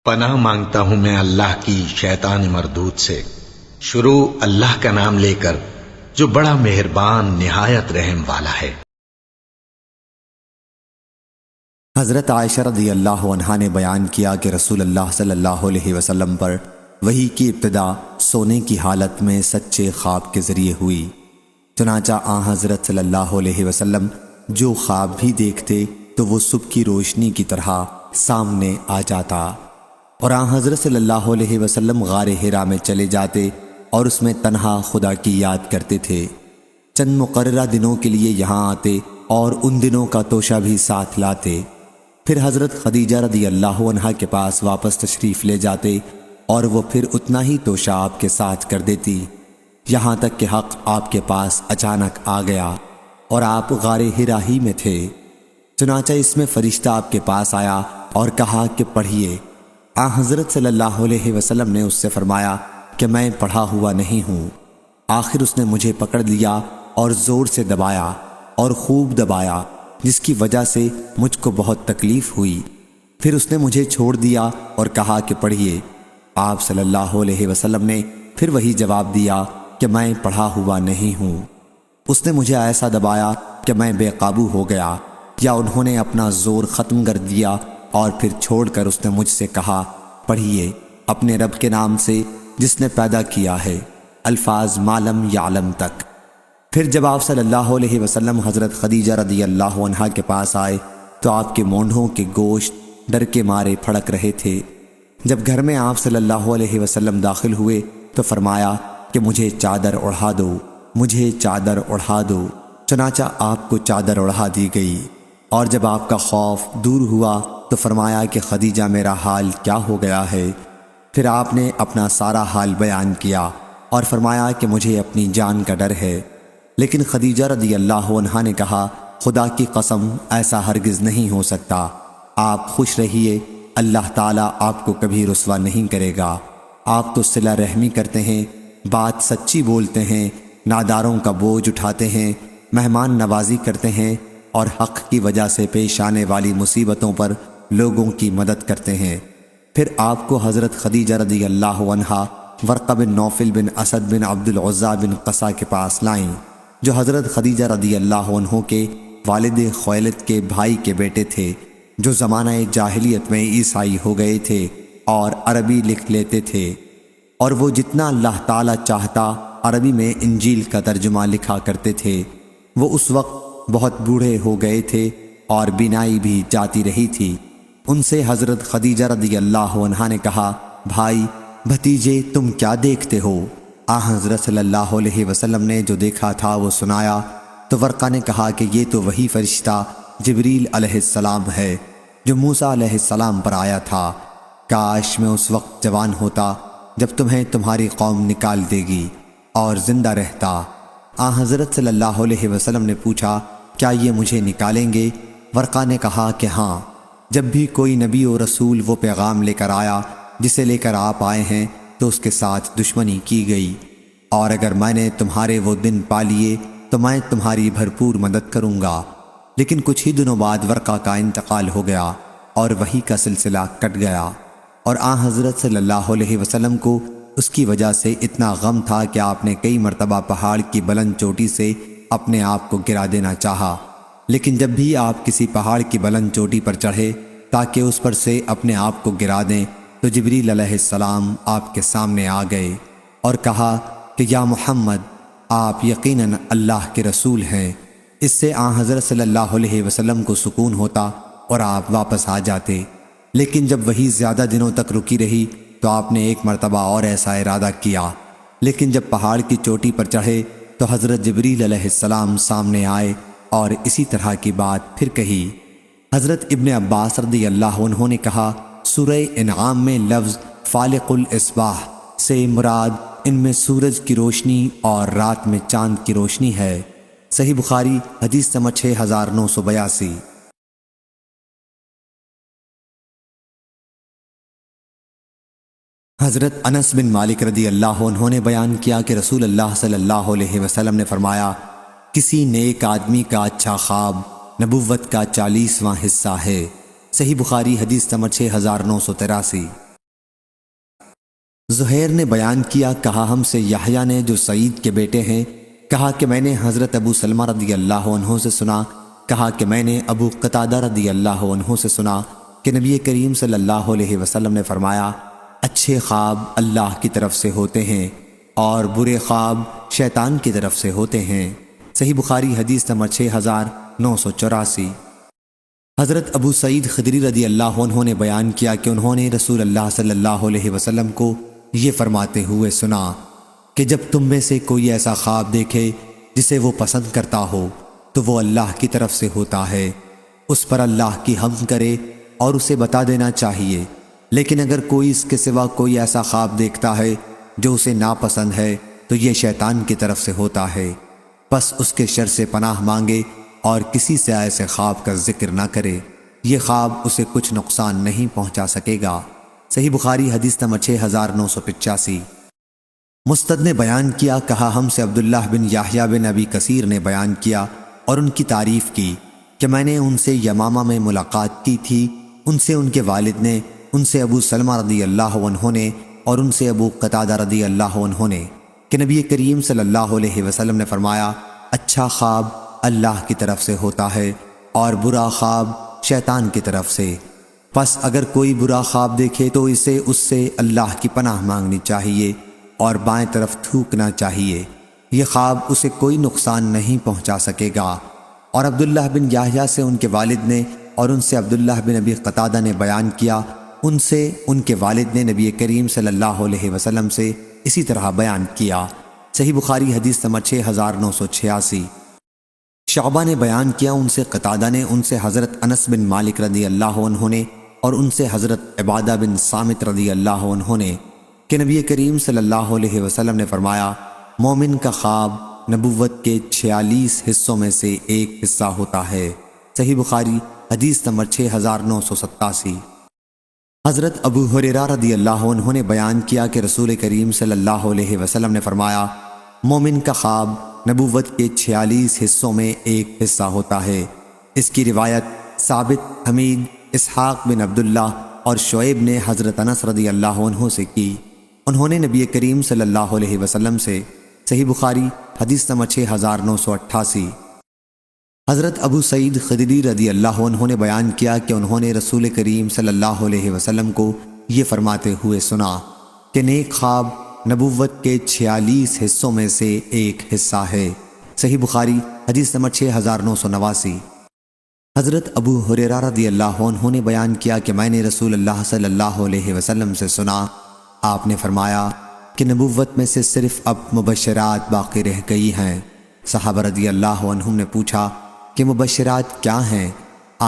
پناہ مانگتا ہوں میں اللہ کی شیطان مردود سے۔ شروع اللہ کا نام لے کر جو بڑا مہربان نہایت رحم والا ہے۔ حضرت عائشہ رضی اللہ عنہا نے بیان کیا کہ رسول اللہ صلی اللہ علیہ وسلم پر وحی کی ابتدا سونے کی حالت میں سچے خواب کے ذریعے ہوئی۔ چنانچہ حضرت صلی اللہ علیہ وسلم جو خواب بھی دیکھتے تو وہ صبح کی روشنی کی طرح سامنے آ جاتا، اور حضرت صلی اللہ علیہ وسلم غار حرا میں چلے جاتے اور اس میں تنہا خدا کی یاد کرتے تھے۔ چند مقررہ دنوں کے لیے یہاں آتے اور ان دنوں کا توشہ بھی ساتھ لاتے، پھر حضرت خدیجہ رضی اللہ عنہا کے پاس واپس تشریف لے جاتے اور وہ پھر اتنا ہی توشہ آپ کے ساتھ کر دیتی، یہاں تک کہ حق آپ کے پاس اچانک آ گیا اور آپ غار حرا ہی میں تھے۔ چنانچہ اس میں فرشتہ آپ کے پاس آیا اور کہا کہ پڑھیے۔ حضرت صلی اللہ علیہ وسلم نے اس سے فرمایا کہ میں پڑھا ہوا نہیں ہوں۔ آخر اس نے مجھے پکڑ لیا اور زور سے دبایا اور خوب دبایا، جس کی وجہ سے مجھ کو بہت تکلیف ہوئی۔ پھر اس نے مجھے چھوڑ دیا اور کہا کہ پڑھیے۔ آپ صلی اللہ علیہ وسلم نے پھر وہی جواب دیا کہ میں پڑھا ہوا نہیں ہوں۔ اس نے مجھے ایسا دبایا کہ میں بے قابو ہو گیا، یا انہوں نے اپنا زور ختم کر دیا اور پھر چھوڑ کر اس نے مجھ سے کہا پڑھیے اپنے رب کے نام سے جس نے پیدا کیا ہے، الفاظ ما لم یعلم تک۔ پھر جب آپ صلی اللہ علیہ وسلم حضرت خدیجہ رضی اللہ عنہا کے پاس آئے تو آپ کے مونڈھوں کے گوشت ڈر کے مارے پھڑک رہے تھے۔ جب گھر میں آپ صلی اللہ علیہ وسلم داخل ہوئے تو فرمایا کہ مجھے چادر اڑھا دو، مجھے چادر اڑھا دو۔ چنانچہ آپ کو چادر اڑھا دی گئی، اور جب آپ کا خوف دور ہوا تو فرمایا کہ خدیجہ میرا حال کیا ہو گیا ہے؟ پھر آپ نے اپنا سارا حال بیان کیا اور فرمایا کہ مجھے اپنی جان کا ڈر ہے۔ لیکن خدیجہ رضی اللہ عنہا نے کہا خدا کی قسم ایسا ہرگز نہیں ہو سکتا، آپ خوش رہیے، اللہ تعالیٰ آپ کو کبھی رسوا نہیں کرے گا۔ آپ تو صلہ رحمی کرتے ہیں، بات سچی بولتے ہیں، ناداروں کا بوجھ اٹھاتے ہیں، مہمان نوازی کرتے ہیں، اور حق کی وجہ سے پیش آنے والی مصیبتوں پر لوگوں کی مدد کرتے ہیں۔ پھر آپ کو حضرت خدیجہ رضی اللہ عنہا ورقہ بن نوفل بن اسد بن عبد العزیٰ بن قصہ کے پاس لائیں، جو حضرت خدیجہ رضی اللہ عنہ کے والد خویلد کے بھائی کے بیٹے تھے، جو زمانہ جاہلیت میں عیسائی ہو گئے تھے اور عربی لکھ لیتے تھے، اور وہ جتنا اللہ تعالیٰ چاہتا عربی میں انجیل کا ترجمہ لکھا کرتے تھے۔ وہ اس وقت بہت بوڑھے ہو گئے تھے اور بینائی بھی جاتی رہی تھی۔ ان سے حضرت خدیجہ رضی اللہ عنہا نے کہا بھائی بھتیجے تم کیا دیکھتے ہو؟ حضرت صلی اللہ علیہ وسلم نے جو دیکھا تھا وہ سنایا تو ورقہ نے کہا کہ یہ تو وہی فرشتہ جبریل علیہ السلام ہے جو موسیٰ علیہ السلام پر آیا تھا۔ کاش میں اس وقت جوان ہوتا جب تمہیں تمہاری قوم نکال دے گی اور زندہ رہتا۔ حضرت صلی اللہ علیہ وسلم نے پوچھا کیا یہ مجھے نکالیں گے؟ ورقہ نے کہا کہ ہاں، جب بھی کوئی نبی و رسول وہ پیغام لے کر آیا جسے لے کر آپ آئے ہیں تو اس کے ساتھ دشمنی کی گئی، اور اگر میں نے تمہارے وہ دن پا لیے تو میں تمہاری بھرپور مدد کروں گا۔ لیکن کچھ ہی دنوں بعد ورقہ کا انتقال ہو گیا اور وحی کا سلسلہ کٹ گیا، اور حضرت صلی اللہ علیہ وسلم کو اس کی وجہ سے اتنا غم تھا کہ آپ نے کئی مرتبہ پہاڑ کی بلند چوٹی سے اپنے آپ کو گرا دینا چاہا، لیکن جب بھی آپ کسی پہاڑ کی بلند چوٹی پر چڑھے تاکہ اس پر سے اپنے آپ کو گرا دیں تو جبریل علیہ السلام آپ کے سامنے آ گئے اور کہا کہ یا محمد آپ یقیناً اللہ کے رسول ہیں۔ اس سے حضرت صلی اللہ علیہ وسلم کو سکون ہوتا اور آپ واپس آ جاتے۔ لیکن جب وہی زیادہ دنوں تک رکی رہی تو آپ نے ایک مرتبہ اور ایسا ارادہ کیا، لیکن جب پہاڑ کی چوٹی پر چڑھے تو حضرت جبریل علیہ السلام سامنے آئے اور اسی طرح کی بات پھر کہی۔ حضرت ابن عباس رضی اللہ عنہ نے کہا سورہ انعام میں لفظ فالق الاصباح سے مراد ان میں سورج کی روشنی اور رات میں چاند کی روشنی ہے۔ صحیح بخاری حدیث نمبر 6982۔ حضرت انس بن مالک رضی اللہ عنہ نے بیان کیا کہ رسول اللہ صلی اللہ علیہ وسلم نے فرمایا کسی نیک آدمی کا اچھا خواب نبوت کا 40واں حصہ ہے۔ صحیح بخاری حدیث نمبر 6983۔ زہیر نے بیان کیا، کہا ہم سے یحییٰ نے جو سعید کے بیٹے ہیں، کہا کہ میں نے حضرت ابو سلمہ رضی اللہ عنہ سے سنا، کہا کہ میں نے ابو قتادہ رضی اللہ عنہ سے سنا کہ نبی کریم صلی اللہ علیہ وسلم نے فرمایا، اچھے خواب اللہ کی طرف سے ہوتے ہیں اور برے خواب شیطان کی طرف سے ہوتے ہیں۔ صحیح بخاری حدیث نمبر 6984۔ حضرت ابو سعید خدری رضی اللہ عنہ نے بیان کیا کہ انہوں نے رسول اللہ صلی اللہ علیہ وسلم کو یہ فرماتے ہوئے سنا کہ جب تم میں سے کوئی ایسا خواب دیکھے جسے وہ پسند کرتا ہو تو وہ اللہ کی طرف سے ہوتا ہے، اس پر اللہ کی حمد کرے اور اسے بتا دینا چاہیے۔ لیکن اگر کوئی اس کے سوا کوئی ایسا خواب دیکھتا ہے جو اسے ناپسند ہے تو یہ شیطان کی طرف سے ہوتا ہے، بس اس کے شر سے پناہ مانگے اور کسی سے ایسے خواب کا ذکر نہ کرے، یہ خواب اسے کچھ نقصان نہیں پہنچا سکے گا۔ صحیح بخاری حدیث نمبر 6985۔ مستد نے بیان کیا، کہا ہم سے عبداللہ بن یحییٰ بن ابی کثیر نے بیان کیا اور ان کی تعریف کی کہ میں نے ان سے یمامہ میں ملاقات کی تھی، ان سے ان کے والد نے، ان سے ابو سلمہ رضی اللہ عنہ نے اور ان سے ابو قتادہ رضی اللہ عنہ نے کہ نبی کریم صلی اللہ علیہ وسلم نے فرمایا، اچھا خواب اللہ کی طرف سے ہوتا ہے اور برا خواب شیطان کی طرف سے، پس اگر کوئی برا خواب دیکھے تو اسے اس سے اللہ کی پناہ مانگنی چاہیے اور بائیں طرف تھوکنا چاہیے، یہ خواب اسے کوئی نقصان نہیں پہنچا سکے گا۔ اور عبداللہ بن یحییٰ سے ان کے والد نے اور ان سے عبداللہ بن ابی قتادہ نے بیان کیا، ان سے ان کے والد نے نبی کریم صلی اللہ علیہ وسلم سے اسی طرح بیان کیا۔ صحیح بخاری حدیث نمبر 6986۔ شعبہ نے بیان کیا، ان سے قتادہ نے، ان سے حضرت انس بن مالک رضی اللہ عنہ نے اور ان سے حضرت عبادہ بن صامت رضی اللہ عنہ نے کہ نبی کریم صلی اللہ علیہ وسلم نے فرمایا، مومن کا خواب نبوت کے 46 حصوں میں سے ایک حصہ ہوتا ہے۔ صحیح بخاری حدیث نمبر 6987۔ حضرت ابو ہریرہ رضی اللہ عنہ نے بیان کیا کہ رسول کریم صلی اللہ علیہ وسلم نے فرمایا، مومن کا خواب نبوت کے 46 حصوں میں ایک حصہ ہوتا ہے۔ اس کی روایت ثابت، حمید، اسحاق بن عبداللہ اور شعیب نے حضرت انس رضی اللہ عنہ سے کی، انہوں نے نبی کریم صلی اللہ علیہ وسلم سے۔ صحیح بخاری حدیث نمبر 6988۔ حضرت ابو سعید خدری رضی اللہ عنہ نے بیان کیا کہ انہوں نے رسول کریم صلی اللہ علیہ وسلم کو یہ فرماتے ہوئے سنا کہ نیک خواب نبوت کے 46 حصوں میں سے ایک حصہ ہے۔ صحیح بخاری حدیث نمبر 6989۔ حضرت ابو ہریرہ رضی اللہ عنہ نے بیان کیا کہ میں نے رسول اللہ صلی اللہ علیہ وسلم سے سنا، آپ نے فرمایا کہ نبوت میں سے صرف اب مبشرات باقی رہ گئی ہیں۔ صحابہ رضی اللہ عنہم نے پوچھا کہ مبشرات کیا ہیں؟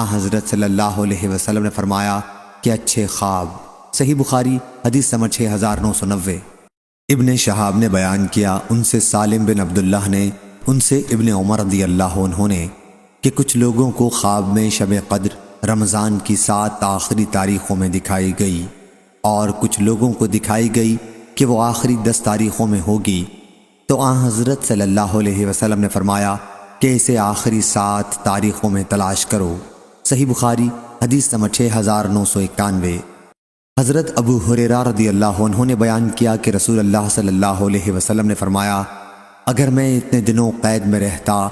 حضرت صلی اللہ علیہ وسلم نے فرمایا کہ اچھے خواب۔ صحیح بخاری حدیث نمبر 6990۔ ابن شہاب نے بیان کیا، ان سے سالم بن عبداللہ نے، ان سے ابن عمر رضی اللہ عنہ نے کہ کچھ لوگوں کو خواب میں شب قدر رمضان کی 7 آخری تاریخوں میں دکھائی گئی اور کچھ لوگوں کو دکھائی گئی کہ وہ آخری 10 تاریخوں میں ہوگی، تو حضرت صلی اللہ علیہ وسلم نے فرمایا کہ اسے آخری 7 تاریخوں میں تلاش کرو۔ صحیح بخاری حدیث نمبر 6991۔ حضرت ابو ہریرہ رضی اللہ عنہ نے بیان کیا کہ رسول اللہ صلی اللہ علیہ وسلم نے فرمایا، اگر میں اتنے دنوں قید میں رہتا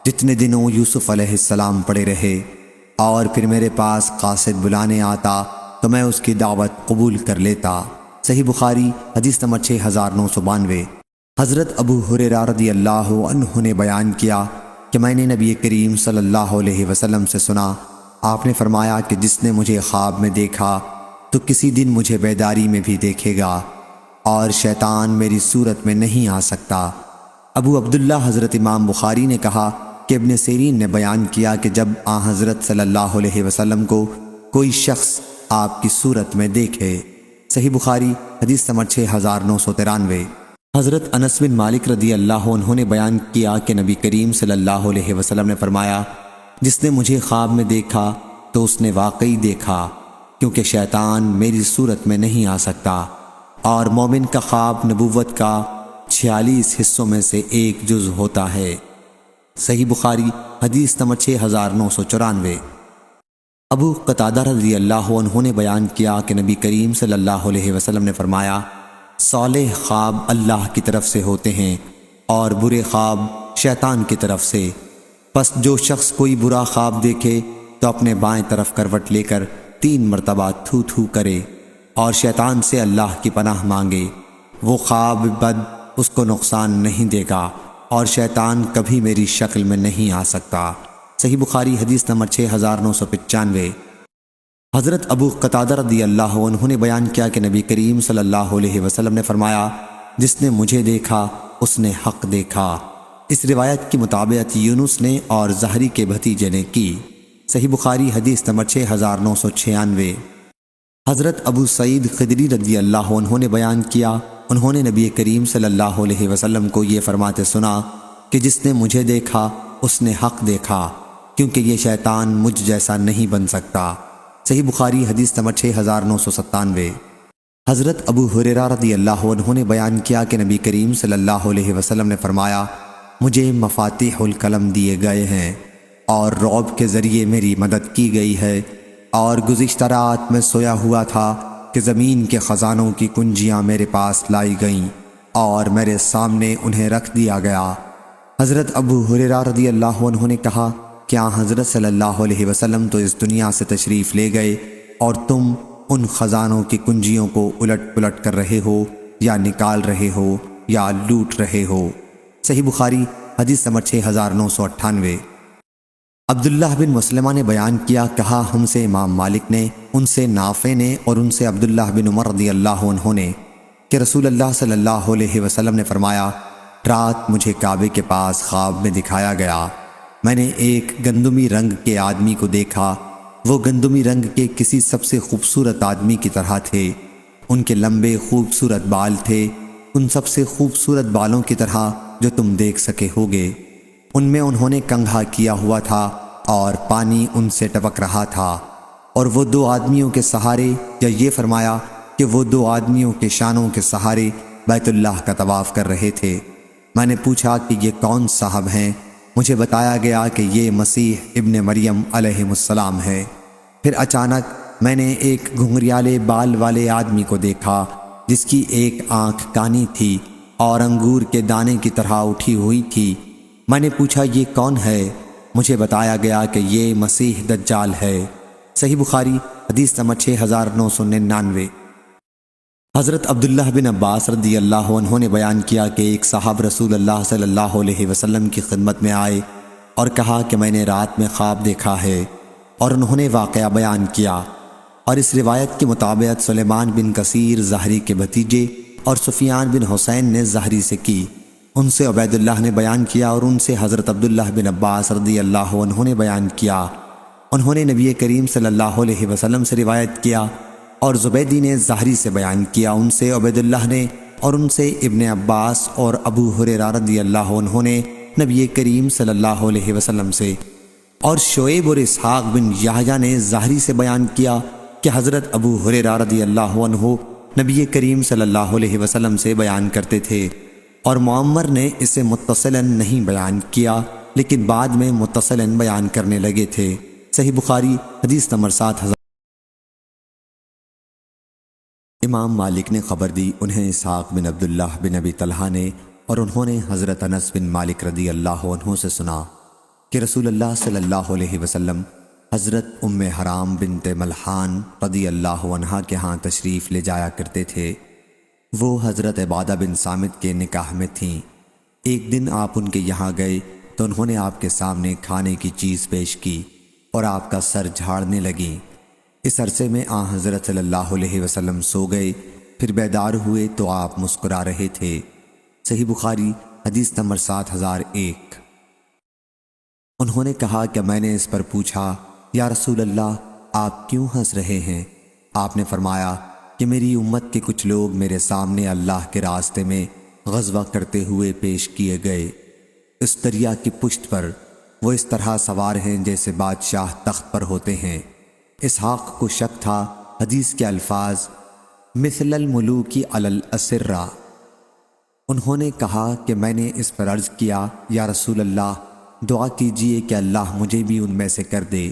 جتنے دنوں یوسف علیہ السلام پڑے رہے اور پھر میرے پاس قاصد بلانے آتا تو میں اس کی دعوت قبول کر لیتا۔ صحیح بخاری حدیث نمبر 6992۔ حضرت ابو ہریرہ رضی اللہ عنہ نے بیان کیا کہ میں نے نبی کریم صلی اللہ علیہ وسلم سے سنا، آپ نے فرمایا کہ جس نے مجھے خواب میں دیکھا تو کسی دن مجھے بیداری میں بھی دیکھے گا اور شیطان میری صورت میں نہیں آ سکتا۔ ابو عبداللہ حضرت امام بخاری نے کہا کہ ابن سیرین نے بیان کیا کہ جب حضرت صلی اللہ علیہ وسلم کو کوئی شخص آپ کی صورت میں دیکھے۔ صحیح بخاری حدیث نمبر 6993۔ حضرت انس بن مالک رضی اللہ عنہ نے بیان کیا کہ نبی کریم صلی اللہ علیہ وسلم نے فرمایا، جس نے مجھے خواب میں دیکھا تو اس نے واقعی دیکھا، کیونکہ شیطان میری صورت میں نہیں آ سکتا، اور مومن کا خواب نبوت کا 46 حصوں میں سے ایک جز ہوتا ہے۔ صحیح بخاری حدیث نمبر 6994۔ ابو قتادہ رضی اللہ عنہ نے بیان کیا کہ نبی کریم صلی اللہ علیہ وسلم نے فرمایا، صالح خواب اللہ کی طرف سے ہوتے ہیں اور برے خواب شیطان کی طرف سے۔ پس جو شخص کوئی برا خواب دیکھے تو اپنے بائیں طرف کروٹ لے کر 3 مرتبہ تھو تھو کرے اور شیطان سے اللہ کی پناہ مانگے۔ وہ خواب بد اس کو نقصان نہیں دے گا اور شیطان کبھی میری شکل میں نہیں آ سکتا۔ صحیح بخاری حدیث نمبر 6995۔ حضرت ابو قتادہ رضی اللہ عنہ نے بیان کیا کہ نبی کریم صلی اللہ علیہ وسلم نے فرمایا، جس نے مجھے دیکھا اس نے حق دیکھا۔ اس روایت کی مطابقت یونس نے اور زہری کے بھتیجے نے کی۔ صحیح بخاری حدیث نمبر 6996۔ حضرت ابو سعید خدری رضی اللہ عنہ نے بیان کیا، انہوں نے نبی کریم صلی اللہ علیہ وسلم کو یہ فرماتے سنا کہ جس نے مجھے دیکھا اس نے حق دیکھا، کیونکہ یہ شیطان مجھ جیسا نہیں بن سکتا۔ صحیح بخاری حدیث نمبر 6997۔ حضرت ابو ہریرہ رضی اللہ عنہ نے بیان کیا کہ نبی کریم صلی اللہ علیہ وسلم نے فرمایا، مجھے مفاتیح القلم دیے گئے ہیں اور رعب کے ذریعے میری مدد کی گئی ہے، اور گزشتہ رات میں سویا ہوا تھا کہ زمین کے خزانوں کی کنجیاں میرے پاس لائی گئیں اور میرے سامنے انہیں رکھ دیا گیا۔ حضرت ابو ہریرہ رضی اللہ عنہ نے کہا، کیا حضرت صلی اللہ علیہ وسلم تو اس دنیا سے تشریف لے گئے اور تم ان خزانوں کی کنجیوں کو الٹ پلٹ کر رہے ہو یا نکال رہے ہو یا لوٹ رہے ہو؟ صحیح بخاری حدیث نمبر 6998۔ عبداللہ بن مسلمہ نے بیان کیا، کہا ہم سے امام مالک نے، ان سے نافع نے اور ان سے عبداللہ بن عمر رضی اللہ عنہ نے کہ رسول اللہ صلی اللہ علیہ وسلم نے فرمایا، رات مجھے کعبے کے پاس خواب میں دکھایا گیا، میں نے ایک گندمی رنگ کے آدمی کو دیکھا، وہ گندمی رنگ کے کسی سب سے خوبصورت آدمی کی طرح تھے، ان کے لمبے خوبصورت بال تھے، ان سب سے خوبصورت بالوں کی طرح جو تم دیکھ سکے ہوگے، ان میں انہوں نے کنگھا کیا ہوا تھا اور پانی ان سے ٹپک رہا تھا، اور وہ 2 آدمیوں کے سہارے، یا یہ فرمایا کہ وہ 2 آدمیوں کے شانوں کے سہارے بیت اللہ کا طواف کر رہے تھے۔ میں نے پوچھا کہ یہ کون صاحب ہیں؟ مجھے بتایا گیا کہ یہ مسیح ابن مریم علیہ السلام ہے۔ پھر اچانک میں نے ایک گھنگریالے بال والے آدمی کو دیکھا جس کی ایک آنکھ کانی تھی اور انگور کے دانے کی طرح اٹھی ہوئی تھی۔ میں نے پوچھا یہ کون ہے؟ مجھے بتایا گیا کہ یہ مسیح دجال ہے۔ صحیح بخاری حدیث نمبر 6999۔ حضرت عبداللہ بن عباس رضی اللہ عنہ نے بیان کیا کہ ایک صاحب رسول اللہ صلی اللہ علیہ وسلم کی خدمت میں آئے اور کہا کہ میں نے رات میں خواب دیکھا ہے، اور انہوں نے واقعہ بیان کیا۔ اور اس روایت کے مطابق سلیمان بن کثیر زہری کے بھتیجے اور سفیان بن حسین نے زہری سے کی، ان سے عبید اللہ نے بیان کیا، اور ان سے حضرت عبداللہ بن عباس رضی اللہ عنہ نے بیان کیا۔ انہوں نے نبی کریم صلی اللہ علیہ وسلم سے روایت کیا، اور زبیدی نے زہری سے بیان کیا، ان سے عبید اللہ نے، اور ان سے ابن عباس اور ابو ہریرہ رضی اللہ عنہ نے نبی کریم صلی اللہ علیہ وسلم سے، اور شعیب اور اسحاق بن یحییٰ نے زہری سے بیان کیا کہ حضرت ابو ہریرہ رضی اللہ عنہ نبی کریم صلی اللہ علیہ وسلم سے بیان کرتے تھے، اور معمر نے اسے متصلاً نہیں بیان کیا لیکن بعد میں متصلاً بیان کرنے لگے تھے۔ صحیح بخاری حدیث نمبر 7000۔ امام مالک نے خبر دی، انہیں اسحاق بن عبداللہ بن ابی طلحہ نے، اور انہوں نے حضرت انس بن مالک رضی اللہ عنہ سے سنا کہ رسول اللہ صلی اللہ علیہ وسلم حضرت ام حرام بنت ملحان رضی اللہ عنہا کے ہاں تشریف لے جایا کرتے تھے۔ وہ حضرت عبادہ بن صامت کے نکاح میں تھیں۔ ایک دن آپ ان کے یہاں گئے تو انہوں نے آپ کے سامنے کھانے کی چیز پیش کی اور آپ کا سر جھاڑنے لگیں۔ اس عرصے میں حضرت صلی اللہ علیہ وسلم سو گئے، پھر بیدار ہوئے تو آپ مسکرا رہے تھے۔ صحیح بخاری حدیث نمبر 7001۔ انہوں نے کہا کہ میں نے اس پر پوچھا، یا رسول اللہ آپ کیوں ہنس رہے ہیں؟ آپ نے فرمایا کہ میری امت کے کچھ لوگ میرے سامنے اللہ کے راستے میں غزوہ کرتے ہوئے پیش کیے گئے۔ اس دریا کی پشت پر وہ اس طرح سوار ہیں جیسے بادشاہ تخت پر ہوتے ہیں۔ اسحاق کو شک تھا، حدیث کے الفاظ مثل الملوک علی الاسرہ۔ انہوں نے کہا کہ میں نے اس پر عرض کیا، یا رسول اللہ دعا کیجئے کہ اللہ مجھے بھی ان میں سے کر دے۔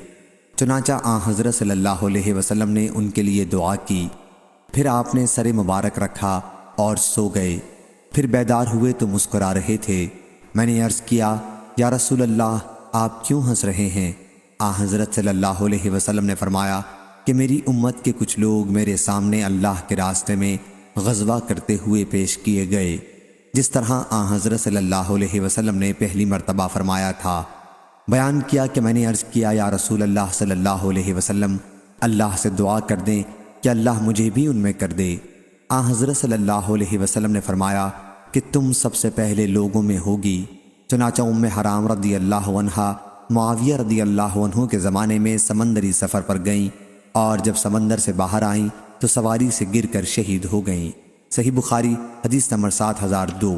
چنانچہ حضرت صلی اللہ علیہ وسلم نے ان کے لیے دعا کی، پھر آپ نے سر مبارک رکھا اور سو گئے۔ پھر بیدار ہوئے تو مسکرا رہے تھے۔ میں نے عرض کیا یا رسول اللہ آپ کیوں ہنس رہے ہیں؟ حضرت صلی اللہ علیہ وسلم نے فرمایا کہ میری امت کے کچھ لوگ میرے سامنے اللہ کے راستے میں غزوہ کرتے ہوئے پیش کیے گئے، جس طرح حضرت صلی اللہ علیہ وسلم نے پہلی مرتبہ فرمایا تھا۔ بیان کیا کہ میں نے عرض کیا یا رسول اللہ صلی اللہ علیہ وسلم اللہ سے دعا کر دیں کہ اللہ مجھے بھی ان میں کر دے۔ حضرت صلی اللہ علیہ وسلم نے فرمایا کہ تم سب سے پہلے لوگوں میں ہوگی۔ چنانچہ حرام رضی اللہ عنہا معاویہ رضی اللہ عنہ کے زمانے میں سمندری سفر پر گئیں، اور جب سمندر سے باہر آئیں تو سواری سے گر کر شہید ہو گئیں۔ صحیح بخاری حدیث نمبر 7002۔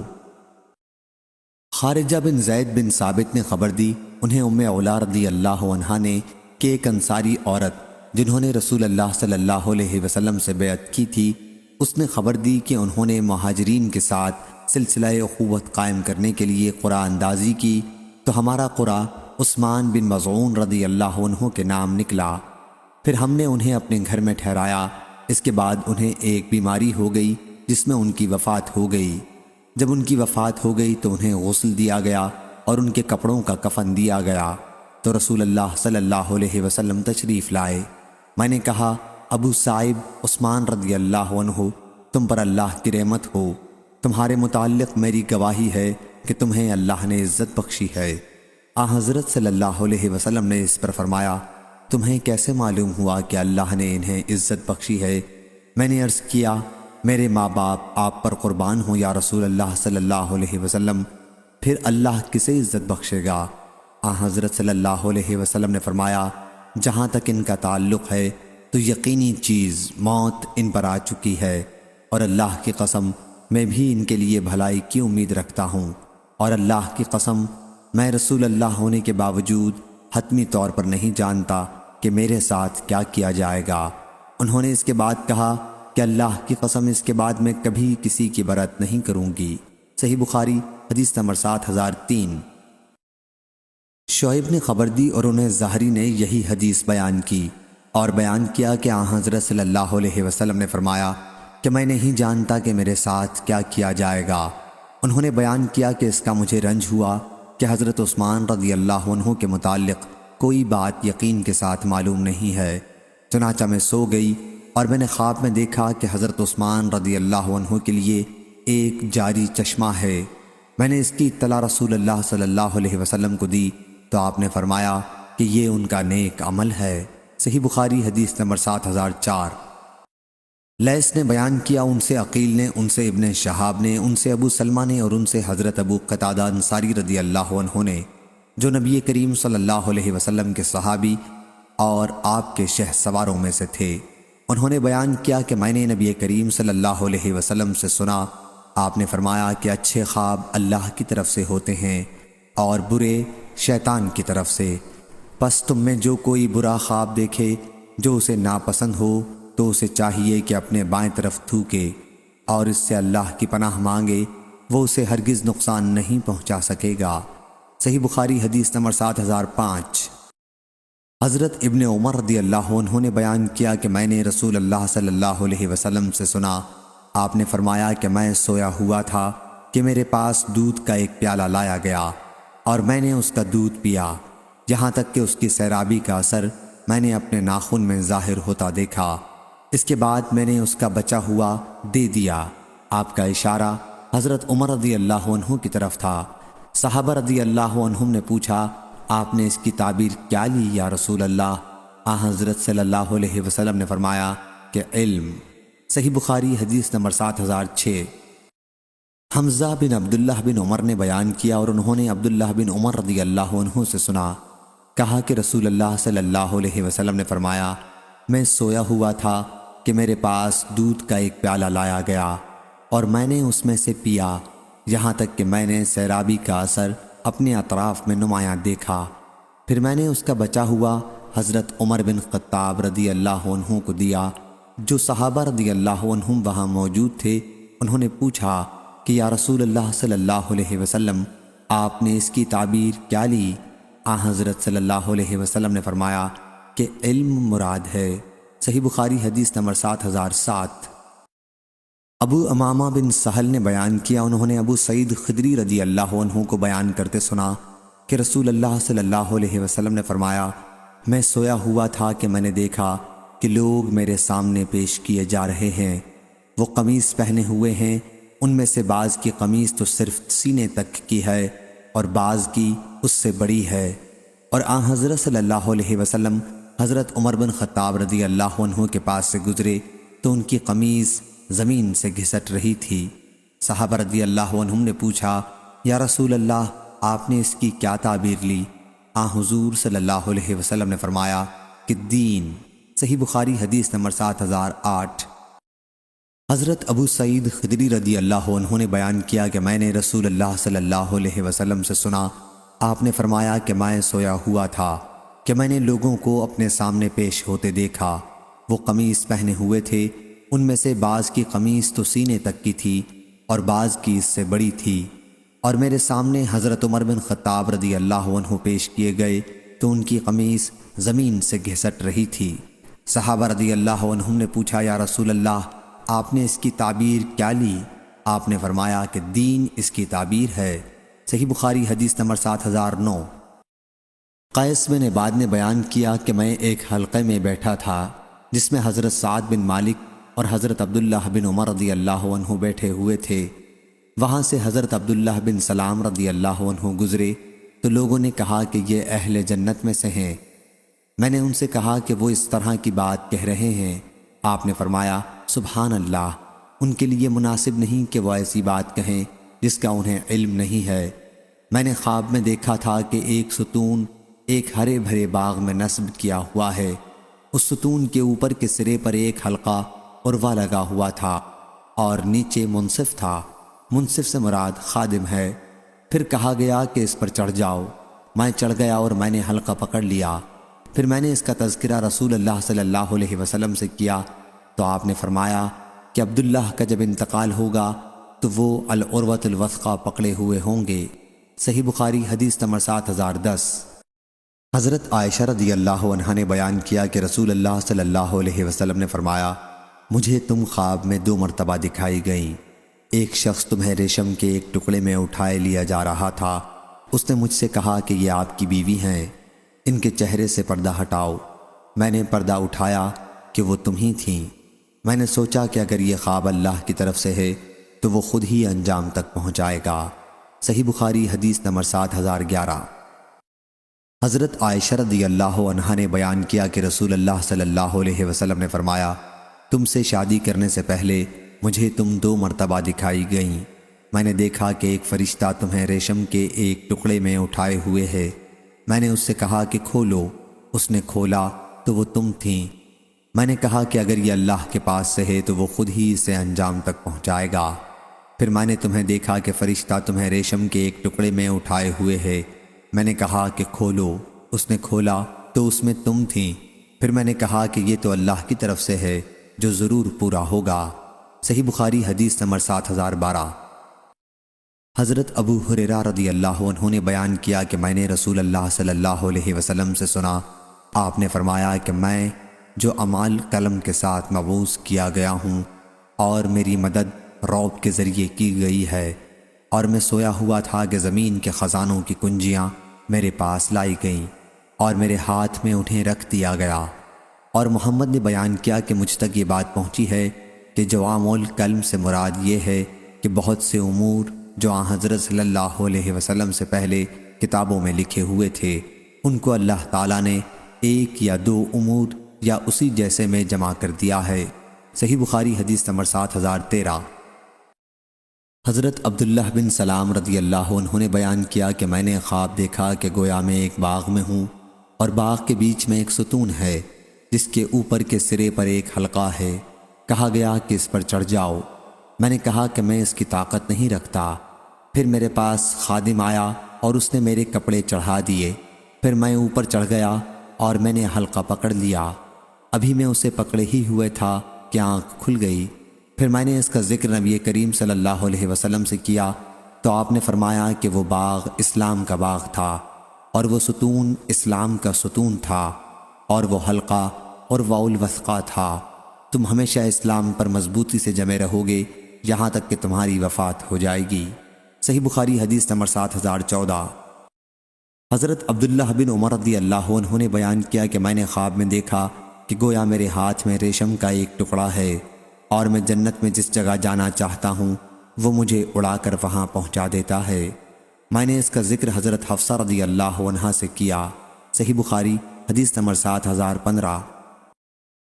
خارجہ بن زید بن ثابت نے خبر دی، انہیں علا رضی اللہ عنہا نے کہ ایک انصاری عورت جنہوں نے رسول اللہ صلی اللہ علیہ وسلم سے بیعت کی تھی، اس نے خبر دی کہ انہوں نے مہاجرین کے ساتھ سلسلہ اخوت قائم کرنے کے لیے قرعہ اندازی کی تو ہمارا قرعہ عثمان بن مظعون رضی اللہ عنہ کے نام نکلا۔ پھر ہم نے انہیں اپنے گھر میں ٹھہرایا۔ اس کے بعد انہیں ایک بیماری ہو گئی جس میں ان کی وفات ہو گئی۔ جب ان کی وفات ہو گئی تو انہیں غسل دیا گیا اور ان کے کپڑوں کا کفن دیا گیا تو رسول اللہ صلی اللہ علیہ وسلم تشریف لائے۔ میں نے کہا ابو صائب عثمان رضی اللہ عنہ، تم پر اللہ کی رحمت ہو، تمہارے متعلق میری گواہی ہے کہ تمہیں اللہ نے عزت بخشی ہے۔ حضرت صلی اللہ علیہ وسلم نے اس پر فرمایا تمہیں کیسے معلوم ہوا کہ اللہ نے انہیں عزت بخشی ہے؟ میں نے عرض کیا میرے ماں باپ آپ پر قربان ہوں یا رسول اللہ صلی اللہ علیہ وسلم، پھر اللہ کسے عزت بخشے گا؟ حضرت صلی اللہ علیہ وسلم نے فرمایا جہاں تک ان کا تعلق ہے تو یقینی چیز موت ان پر آ چکی ہے، اور اللہ کی قسم میں بھی ان کے لیے بھلائی کی امید رکھتا ہوں، اور اللہ کی قسم میں رسول اللہ ہونے کے باوجود حتمی طور پر نہیں جانتا کہ میرے ساتھ کیا کیا جائے گا۔ انہوں نے اس کے بعد کہا کہ اللہ کی قسم اس کے بعد میں کبھی کسی کی برات نہیں کروں گی۔ صحیح بخاری حدیث نمبر 7003۔ شعیب نے خبر دی اور انہیں زہری نے یہی حدیث بیان کی اور بیان کیا کہ حضرت صلی اللہ علیہ وسلم نے فرمایا کہ میں نہیں جانتا کہ میرے ساتھ کیا کیا جائے گا۔ انہوں نے بیان کیا کہ اس کا مجھے رنج ہوا کہ حضرت عثمان رضی اللہ عنہ کے متعلق کوئی بات یقین کے ساتھ معلوم نہیں ہے۔ چنانچہ میں سو گئی اور میں نے خواب میں دیکھا کہ حضرت عثمان رضی اللہ عنہ کے لیے ایک جاری چشمہ ہے۔ میں نے اس کی اطلاع رسول اللہ صلی اللہ علیہ وسلم کو دی تو آپ نے فرمایا کہ یہ ان کا نیک عمل ہے۔ صحیح بخاری حدیث نمبر 7004۔ لیث نے بیان کیا، ان سے عقیل نے، ان سے ابن شہاب نے، ان سے ابو سلمہ نے، اور ان سے حضرت ابو قتادہ انصاری رضی اللہ عنہ نے، جو نبی کریم صلی اللہ علیہ وسلم کے صحابی اور آپ کے شہ سواروں میں سے تھے۔ انہوں نے بیان کیا کہ میں نے نبی کریم صلی اللہ علیہ وسلم سے سنا، آپ نے فرمایا کہ اچھے خواب اللہ کی طرف سے ہوتے ہیں اور برے شیطان کی طرف سے۔ پس تم میں جو کوئی برا خواب دیکھے جو اسے ناپسند ہو تو اسے چاہیے کہ اپنے بائیں طرف تھوکے اور اس سے اللہ کی پناہ مانگے، وہ اسے ہرگز نقصان نہیں پہنچا سکے گا۔ صحیح بخاری حدیث نمبر 7005۔ حضرت ابن عمر رضی اللہ عنہ نے بیان کیا کہ میں نے رسول اللہ صلی اللہ علیہ وسلم سے سنا، آپ نے فرمایا کہ میں سویا ہوا تھا کہ میرے پاس دودھ کا ایک پیالہ لایا گیا اور میں نے اس کا دودھ پیا، یہاں تک کہ اس کی سیرابی کا اثر میں نے اپنے ناخن میں ظاہر ہوتا دیکھا۔ اس کے بعد میں نے اس کا بچا ہوا دے دیا۔ آپ کا اشارہ حضرت عمر رضی اللہ عنہ کی طرف تھا۔ صحابہ رضی اللہ عنہم نے پوچھا آپ نے اس کی تعبیر کیا لی یا رسول اللہ؟ حضرت صلی اللہ علیہ وسلم نے فرمایا کہ علم۔ صحیح بخاری حدیث نمبر 7006۔ حمزہ بن عبداللہ بن عمر نے بیان کیا اور انہوں نے عبداللہ بن عمر رضی اللہ عنہ سے سنا، کہا کہ رسول اللہ صلی اللہ علیہ وسلم نے فرمایا میں سویا ہوا تھا کہ میرے پاس دودھ کا ایک پیالہ لایا گیا اور میں نے اس میں سے پیا، یہاں تک کہ میں نے سیرابی کا اثر اپنے اطراف میں نمایاں دیکھا۔ پھر میں نے اس کا بچا ہوا حضرت عمر بن خطاب رضی اللہ عنہ کو دیا۔ جو صحابہ رضی اللہ عنہم وہاں موجود تھے انہوں نے پوچھا کہ یا رسول اللہ صلی اللہ علیہ وسلم آپ نے اس کی تعبیر کیا لی؟ حضرت صلی اللہ علیہ وسلم نے فرمایا کہ علم مراد ہے۔ صحیح بخاری حدیث نمبر 7007۔ ابو امامہ بن سہل نے بیان کیا، انہوں نے ابو سعید خدری رضی اللہ عنہ کو بیان کرتے سنا کہ رسول اللہ صلی اللہ علیہ وسلم نے فرمایا، میں سویا ہوا تھا کہ میں نے دیکھا کہ لوگ میرے سامنے پیش کیے جا رہے ہیں، وہ قمیص پہنے ہوئے ہیں، ان میں سے بعض کی قمیص تو صرف سینے تک کی ہے اور بعض کی اس سے بڑی ہے، اور آن حضرت صلی اللہ علیہ وسلم حضرت عمر بن خطاب رضی اللہ عنہ کے پاس سے گزرے تو ان کی قمیص زمین سے گھسٹ رہی تھی۔ صحابہ رضی اللہ عنہم نے پوچھا، یا رسول اللہ، آپ نے اس کی کیا تعبیر لی؟ آن حضور صلی اللہ علیہ وسلم نے فرمایا کہ دین۔ صحیح بخاری حدیث نمبر 7008۔ حضرت ابو سعید خدری رضی اللہ عنہ نے بیان کیا کہ میں نے رسول اللہ صلی اللہ علیہ وسلم سے سنا، آپ نے فرمایا کہ میں سویا ہوا تھا کہ میں نے لوگوں کو اپنے سامنے پیش ہوتے دیکھا، وہ قمیص پہنے ہوئے تھے، ان میں سے بعض کی قمیص تو سینے تک کی تھی اور بعض کی اس سے بڑی تھی، اور میرے سامنے حضرت عمر بن خطاب رضی اللہ عنہ پیش کیے گئے تو ان کی قمیص زمین سے گھسٹ رہی تھی۔ صحابہ رضی اللہ عنہم نے پوچھا، یا رسول اللہ، آپ نے اس کی تعبیر کیا لی؟ آپ نے فرمایا کہ دین اس کی تعبیر ہے۔ صحیح بخاری حدیث نمبر 7009۔ قیس بن عباد نے بیان کیا کہ میں ایک حلقے میں بیٹھا تھا جس میں حضرت سعد بن مالک اور حضرت عبداللہ بن عمر رضی اللہ عنہ بیٹھے ہوئے تھے۔ وہاں سے حضرت عبداللہ بن سلام رضی اللہ عنہ گزرے تو لوگوں نے کہا کہ یہ اہل جنت میں سے ہیں۔ میں نے ان سے کہا کہ وہ اس طرح کی بات کہہ رہے ہیں۔ آپ نے فرمایا، سبحان اللہ، ان کے لیے مناسب نہیں کہ وہ ایسی بات کہیں جس کا انہیں علم نہیں ہے۔ میں نے خواب میں دیکھا تھا کہ ایک ستون ایک ہرے بھرے باغ میں نصب کیا ہوا ہے، اس ستون کے اوپر کے سرے پر ایک حلقہ عروا لگا ہوا تھا اور نیچے منصف تھا۔ منصف سے مراد خادم ہے۔ پھر کہا گیا کہ اس پر چڑھ جاؤ۔ میں چڑھ گیا اور میں نے حلقہ پکڑ لیا۔ پھر میں نے اس کا تذکرہ رسول اللہ صلی اللہ علیہ وسلم سے کیا تو آپ نے فرمایا کہ عبداللہ کا جب انتقال ہوگا تو وہ العروۃ الوثقی پکڑے ہوئے ہوں گے۔ صحیح بخاری حدیث نمبر 7010۔ حضرت عائشہ رضی اللہ عنہا نے بیان کیا کہ رسول اللہ صلی اللہ علیہ وسلم نے فرمایا، مجھے تم خواب میں 2 مرتبہ دکھائی گئیں۔ ایک شخص تمہیں ریشم کے ایک ٹکڑے میں اٹھائے لیا جا رہا تھا۔ اس نے مجھ سے کہا کہ یہ آپ کی بیوی ہیں، ان کے چہرے سے پردہ ہٹاؤ۔ میں نے پردہ اٹھایا کہ وہ تم ہی تھیں۔ میں نے سوچا کہ اگر یہ خواب اللہ کی طرف سے ہے تو وہ خود ہی انجام تک پہنچائے گا۔ صحیح بخاری حدیث نمبر 7011۔ حضرت عائشہ رضی اللہ عنہا نے بیان کیا کہ رسول اللہ صلی اللہ علیہ وسلم نے فرمایا، تم سے شادی کرنے سے پہلے مجھے تم 2 مرتبہ دکھائی گئیں۔ میں نے دیکھا کہ ایک فرشتہ تمہیں ریشم کے ایک ٹکڑے میں اٹھائے ہوئے ہے۔ میں نے اس سے کہا کہ کھولو، اس نے کھولا تو وہ تم تھیں۔ میں نے کہا کہ اگر یہ اللہ کے پاس سے ہے تو وہ خود ہی اسے انجام تک پہنچائے گا۔ پھر میں نے تمہیں دیکھا کہ فرشتہ تمہیں ریشم کے ایک ٹکڑے میں اٹھائے ہوئے ہے۔ میں نے کہا کہ کھولو، اس نے کھولا تو اس میں تم تھیں۔ پھر میں نے کہا کہ یہ تو اللہ کی طرف سے ہے جو ضرور پورا ہوگا۔ صحیح بخاری حدیث نمبر 7012۔ حضرت ابو ہریرہ رضی اللہ عنہ نے بیان کیا کہ میں نے رسول اللہ صلی اللہ علیہ وسلم سے سنا، آپ نے فرمایا کہ میں جو اعمال قلم کے ساتھ مبعوث کیا گیا ہوں اور میری مدد رعب کے ذریعے کی گئی ہے، اور میں سویا ہوا تھا کہ زمین کے خزانوں کی کنجیاں میرے پاس لائی گئیں اور میرے ہاتھ میں انہیں رکھ دیا گیا۔ اور محمد نے بیان کیا کہ مجھ تک یہ بات پہنچی ہے کہ جوامع الکلم سے مراد یہ ہے کہ بہت سے امور جو آن حضرت صلی اللہ علیہ وسلم سے پہلے کتابوں میں لکھے ہوئے تھے، ان کو اللہ تعالیٰ نے 1 یا 2 امور یا اسی جیسے میں جمع کر دیا ہے۔ صحیح بخاری حدیث نمبر 7013۔ حضرت عبداللہ بن سلام رضی اللہ عنہ نے بیان کیا کہ میں نے خواب دیکھا کہ گویا میں ایک باغ میں ہوں اور باغ کے بیچ میں ایک ستون ہے جس کے اوپر کے سرے پر ایک حلقہ ہے۔ کہا گیا کہ اس پر چڑھ جاؤ۔ میں نے کہا کہ میں اس کی طاقت نہیں رکھتا۔ پھر میرے پاس خادم آیا اور اس نے میرے کپڑے چڑھا دیے۔ پھر میں اوپر چڑھ گیا اور میں نے حلقہ پکڑ لیا۔ ابھی میں اسے پکڑے ہی ہوئے تھا کہ آنکھ کھل گئی۔ پھر میں نے اس کا ذکر نبی کریم صلی اللہ علیہ وسلم سے کیا تو آپ نے فرمایا کہ وہ باغ اسلام کا باغ تھا اور وہ ستون اسلام کا ستون تھا اور وہ حلقہ عروۃ الوثقی تھا۔ تم ہمیشہ اسلام پر مضبوطی سے جمے رہو گے یہاں تک کہ تمہاری وفات ہو جائے گی۔ صحیح بخاری حدیث نمبر 7014۔ حضرت عبداللہ بن عمر رضی اللہ عنہ نے بیان کیا کہ میں نے خواب میں دیکھا کہ گویا میرے ہاتھ میں ریشم کا ایک ٹکڑا ہے اور میں جنت میں جس جگہ جانا چاہتا ہوں وہ مجھے اڑا کر وہاں پہنچا دیتا ہے۔ میں نے اس کا ذکر حضرت حفصہ رضی اللہ عنہا سے کیا۔ صحیح بخاری حدیث نمبر 7015۔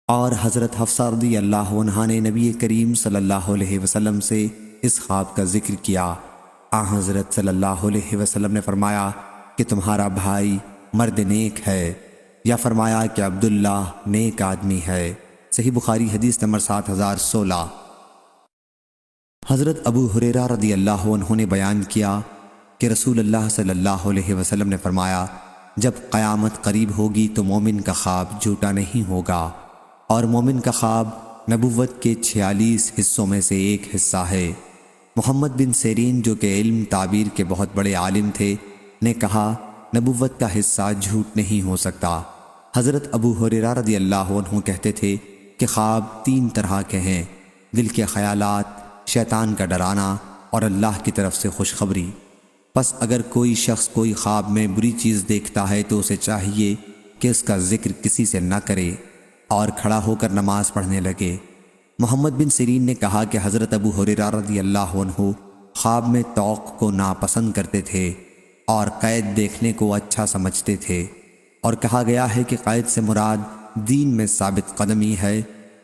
اور حضرت حفصہ رضی اللہ عنہا نے نبی کریم صلی اللہ علیہ وسلم سے اس خواب کا ذکر کیا۔ حضرت صلی اللہ علیہ وسلم نے فرمایا کہ تمہارا بھائی مرد نیک ہے، یا فرمایا کہ عبداللہ نیک آدمی ہے۔ صحیح بخاری حدیث نمبر 7016۔ حضرت ابو ہریرہ رضی اللہ عنہ نے بیان کیا کہ رسول اللہ صلی اللہ علیہ وسلم نے فرمایا جب قیامت قریب ہوگی تو مومن کا خواب جھوٹا نہیں ہوگا، اور مومن کا خواب نبوت کے 46 حصوں میں سے ایک حصہ ہے۔ محمد بن سیرین جو کہ علم تعبیر کے بہت بڑے عالم تھے نے کہا نبوت کا حصہ جھوٹ نہیں ہو سکتا۔ حضرت ابو ہریرہ رضی اللہ عنہ کہتے تھے کہ خواب 3 طرح کے ہیں: دل کے خیالات، شیطان کا ڈرانا اور اللہ کی طرف سے خوشخبری۔ پس اگر کوئی شخص کوئی خواب میں بری چیز دیکھتا ہے تو اسے چاہیے کہ اس کا ذکر کسی سے نہ کرے اور کھڑا ہو کر نماز پڑھنے لگے۔ محمد بن سیرین نے کہا کہ حضرت ابو ہریرہ رضی اللہ عنہ خواب میں طوق کو ناپسند کرتے تھے اور قید دیکھنے کو اچھا سمجھتے تھے، اور کہا گیا ہے کہ قید سے مراد دین میں ثابت قدمی ہے۔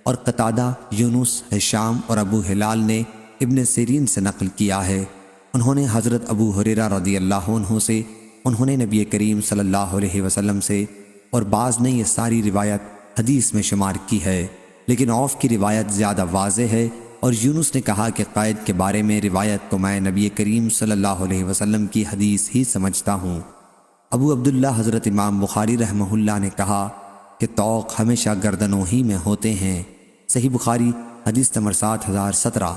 اور قتادہ، یونس، ہشام اور ابو ہلال نے ابن سیرین سے نقل کیا ہے، انہوں نے حضرت ابو ہریرہ رضی اللہ عنہ سے، انہوں نے نبی کریم صلی اللہ علیہ وسلم سے، اور بعض نے یہ ساری روایت حدیث میں شمار کی ہے، لیکن عوف کی روایت زیادہ واضح ہے۔ اور یونس نے کہا کہ قید کے بارے میں روایت کو میں نبی کریم صلی اللہ علیہ وسلم کی حدیث ہی سمجھتا ہوں۔ ابو عبداللہ حضرت امام بخاری رحمہ اللہ نے کہا کہ طوق ہمیشہ گردنوں ہی میں ہوتے ہیں۔ صحیح بخاری حدیث نمبر 7017۔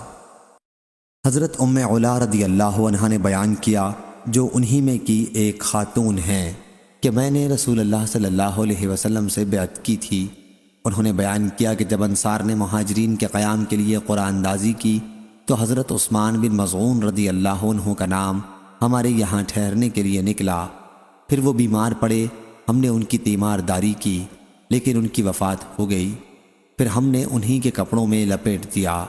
حضرت ام علا رضی اللہ عنہا نے بیان کیا جو انہی میں کی ایک خاتون ہیں کہ میں نے رسول اللہ صلی اللہ علیہ وسلم سے بیعت کی تھی۔ انہوں نے بیان کیا کہ جب انصار نے مہاجرین کے قیام کے لیے قرآن اندازی کی تو حضرت عثمان بن مظعون رضی اللہ عنہ کا نام ہمارے یہاں ٹھہرنے کے لیے نکلا۔ پھر وہ بیمار پڑے، ہم نے ان کی تیمارداری کی لیکن ان کی وفات ہو گئی۔ پھر ہم نے انہی کے کپڑوں میں لپیٹ دیا۔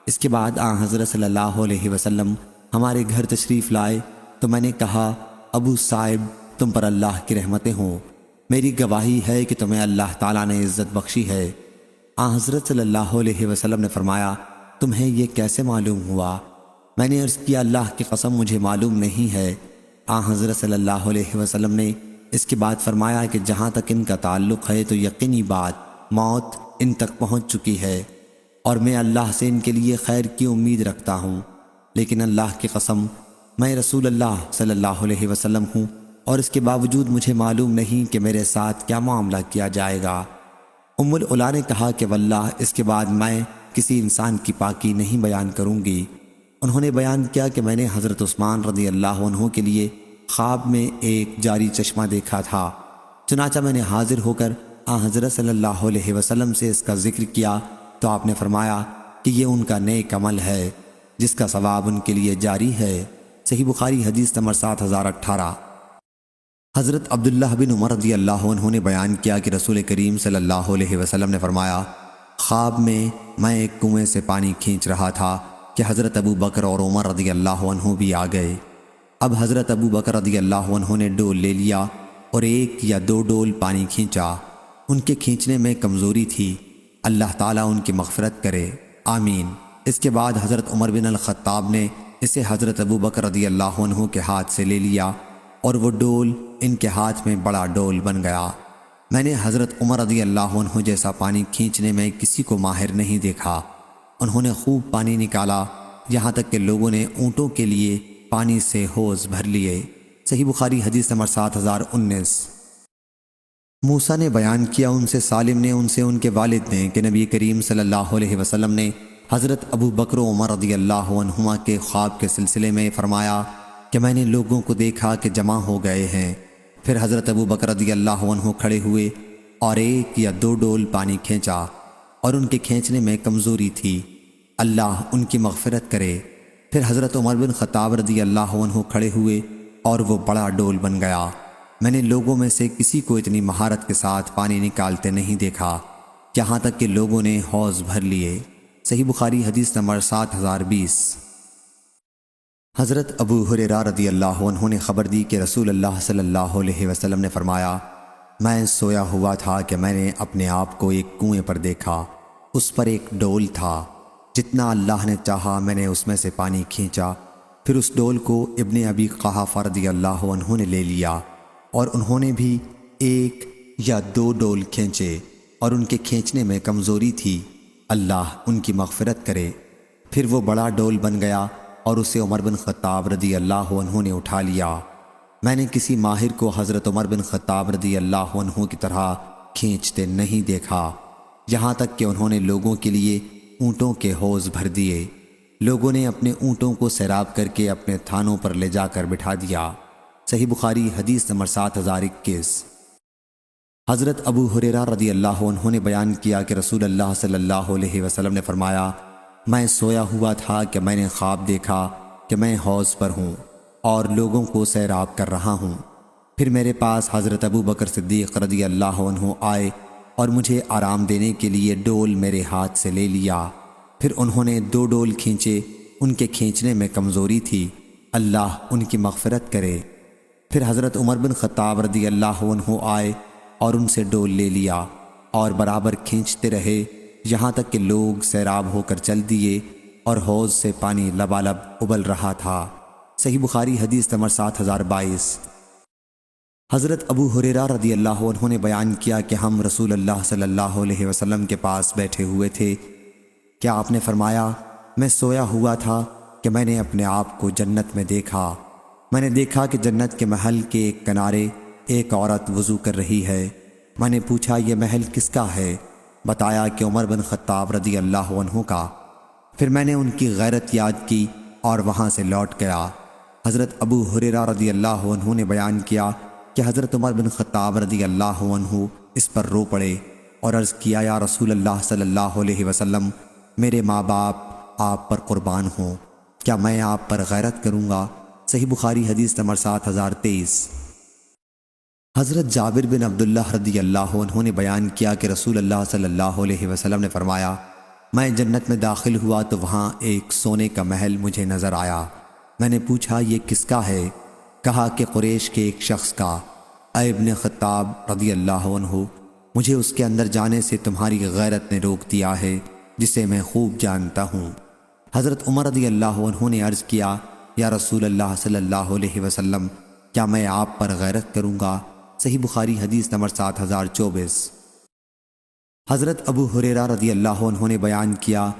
اس کے بعد حضرت صلی اللہ علیہ وسلم ہمارے گھر تشریف لائے تو میں نے کہا ابو صاحب تم پر اللہ کی رحمتیں ہوں، میری گواہی ہے کہ تمہیں اللہ تعالیٰ نے عزت بخشی ہے۔ حضرت صلی اللہ علیہ وسلم نے فرمایا تمہیں یہ کیسے معلوم ہوا؟ میں نے عرض کیا اللہ کی قسم مجھے معلوم نہیں ہے۔ حضرت صلی اللہ علیہ وسلم نے اس کے بعد فرمایا کہ جہاں تک ان کا تعلق ہے تو یقینی بات موت ان تک پہنچ چکی ہے، اور میں اللہ سے ان کے لیے خیر کی امید رکھتا ہوں، لیکن اللہ کی قسم میں رسول اللہ صلی اللہ علیہ وسلم ہوں، اور اس کے باوجود مجھے معلوم نہیں کہ میرے ساتھ کیا معاملہ کیا جائے گا۔ ام العلا نے کہا کہ واللہ اس کے بعد میں کسی انسان کی پاکی نہیں بیان کروں گی۔ انہوں نے بیان کیا کہ میں نے حضرت عثمان رضی اللہ عنہ کے لیے خواب میں ایک جاری چشمہ دیکھا تھا، چنانچہ میں نے حاضر ہو کر حضرت صلی اللہ علیہ وسلم سے اس کا ذکر کیا تو آپ نے فرمایا کہ یہ ان کا نیک عمل ہے جس کا ثواب ان کے لیے جاری ہے۔ صحیح بخاری حدیث نمبر 7018۔ حضرت عبداللہ بن عمر رضی اللہ عنہ نے بیان کیا کہ رسول کریم صلی اللہ علیہ وسلم نے فرمایا خواب میں ایک کنویں سے پانی کھینچ رہا تھا کہ حضرت ابو بکر اور عمر رضی اللہ عنہ بھی آ گئے۔ اب حضرت ابو بکر رضی اللہ عنہ نے ڈول لے لیا اور 1 یا 2 ڈول پانی کھینچا۔ ان کے کھینچنے میں کمزوری تھی، اللہ تعالیٰ ان کی مغفرت کرے، آمین۔ اس کے بعد حضرت عمر بن الخطاب نے اسے حضرت ابو بکر رضی اللہ عنہ کے ہاتھ سے لے لیا اور وہ ڈول ان کے ہاتھ میں بڑا ڈول بن گیا۔ میں نے حضرت عمر رضی اللہ عنہ جیسا پانی کھینچنے میں کسی کو ماہر نہیں دیکھا۔ انہوں نے خوب پانی نکالا، یہاں تک کہ لوگوں نے اونٹوں کے لیے پانی سے حوض بھر لیے۔ صحیح بخاری حدیث نمبر 7019۔ موسیٰ نے بیان کیا ان سے سالم نے ان سے ان کے والد نے کہ نبی کریم صلی اللہ علیہ وسلم نے حضرت ابو بکر و عمر رضی اللہ عنہما کے خواب کے سلسلے میں فرمایا کہ میں نے لوگوں کو دیکھا کہ جمع ہو گئے ہیں۔ پھر حضرت ابو بکر رضی اللہ عنہ کھڑے ہوئے اور 1 یا 2 ڈول پانی کھینچا اور ان کے کھینچنے میں کمزوری تھی۔ اللہ ان کی مغفرت کرے۔ پھر حضرت عمر بن خطاب رضی اللہ عنہ کھڑے ہوئے اور وہ بڑا ڈول بن گیا۔ میں نے لوگوں میں سے کسی کو اتنی مہارت کے ساتھ پانی نکالتے نہیں دیکھا، یہاں تک کہ لوگوں نے حوض بھر لیے۔ صحیح بخاری حدیث نمبر 7020۔ حضرت ابو ہریرہ رضی اللہ عنہ نے خبر دی کہ رسول اللہ صلی اللہ علیہ وسلم نے فرمایا، میں سویا ہوا تھا کہ میں نے اپنے آپ کو ایک کنویں پر دیکھا، اس پر ایک ڈول تھا، جتنا اللہ نے چاہا میں نے اس میں سے پانی کھینچا۔ پھر اس ڈول کو ابن ابی قحافہ رضی اللہ عنہ نے لے لیا، اور انہوں نے بھی ایک یا دو ڈول کھینچے، اور ان کے کھینچنے میں کمزوری تھی، اللہ ان کی مغفرت کرے۔ پھر وہ بڑا ڈول بن گیا اور اسے عمر بن خطاب رضی اللہ عنہ نے اٹھا لیا۔ میں نے کسی ماہر کو حضرت عمر بن خطاب رضی اللہ عنہ کی طرح کھینچتے نہیں دیکھا، یہاں تک کہ انہوں نے لوگوں کے لیے اونٹوں کے حوض بھر دیے۔ لوگوں نے اپنے اونٹوں کو سیراب کر کے اپنے تھانوں پر لے جا کر بٹھا دیا۔ صحیح بخاری حدیث نمبر 7021۔ حضرت ابو ہریرہ رضی اللہ عنہ نے بیان کیا کہ رسول اللہ صلی اللہ علیہ وسلم نے فرمایا، میں سویا ہوا تھا کہ میں نے خواب دیکھا کہ میں حوض پر ہوں اور لوگوں کو سیراب کر رہا ہوں۔ پھر میرے پاس حضرت ابو بکر صدیق رضی اللہ عنہ آئے اور مجھے آرام دینے کے لیے ڈول میرے ہاتھ سے لے لیا۔ پھر انہوں نے دو ڈول کھینچے، ان کے کھینچنے میں کمزوری تھی، اللہ ان کی مغفرت کرے۔ پھر حضرت عمر بن خطاب رضی اللہ عنہ آئے اور ان سے ڈول لے لیا اور برابر کھینچتے رہے، یہاں تک کہ لوگ سیراب ہو کر چل دیے اور حوض سے پانی لبالب ابل رہا تھا۔ صحیح بخاری حدیث نمبر 7022۔ حضرت ابو ہریرہ رضی اللہ عنہ نے بیان کیا کہ ہم رسول اللہ صلی اللہ علیہ وسلم کے پاس بیٹھے ہوئے تھے کہ آپ نے فرمایا، میں سویا ہوا تھا کہ میں نے اپنے آپ کو جنت میں دیکھا۔ میں نے دیکھا کہ جنت کے محل کے ایک کنارے ایک عورت وضو کر رہی ہے۔ میں نے پوچھا یہ محل کس کا ہے؟ بتایا کہ عمر بن خطاب رضی اللہ عنہ کا۔ پھر میں نے ان کی غیرت یاد کی اور وہاں سے لوٹ گیا۔ حضرت ابو ہریرہ رضی اللہ عنہ نے بیان کیا کہ حضرت عمر بن خطاب رضی اللہ عنہ اس پر رو پڑے اور عرض کیا، یا رسول اللہ صلی اللہ علیہ وسلم، میرے ماں باپ آپ پر قربان ہوں، کیا میں آپ پر غیرت کروں گا؟ صحیح بخاری حدیث نمبر 7023۔ حضرت جابر بن عبداللہ رضی اللہ عنہ نے بیان کیا کہ رسول اللہ صلی اللہ علیہ وسلم نے فرمایا، میں جنت میں داخل ہوا تو وہاں ایک سونے کا محل مجھے نظر آیا۔ میں نے پوچھا یہ کس کا ہے؟ کہا کہ قریش کے ایک شخص کا۔ اے ابن خطاب رضی اللہ عنہ، مجھے اس کے اندر جانے سے تمہاری غیرت نے روک دیا ہے، جسے میں خوب جانتا ہوں۔ حضرت عمر رضی اللہ عنہ نے عرض کیا، یا رسول اللہ صلی اللہ علیہ وسلم، کیا میں آپ پر غیرت کروں گا؟ صحیح بخاری حدیث نمبر 7024۔ حضرت ابو ہریرہ رضی اللہ عنہ نے بیان کیا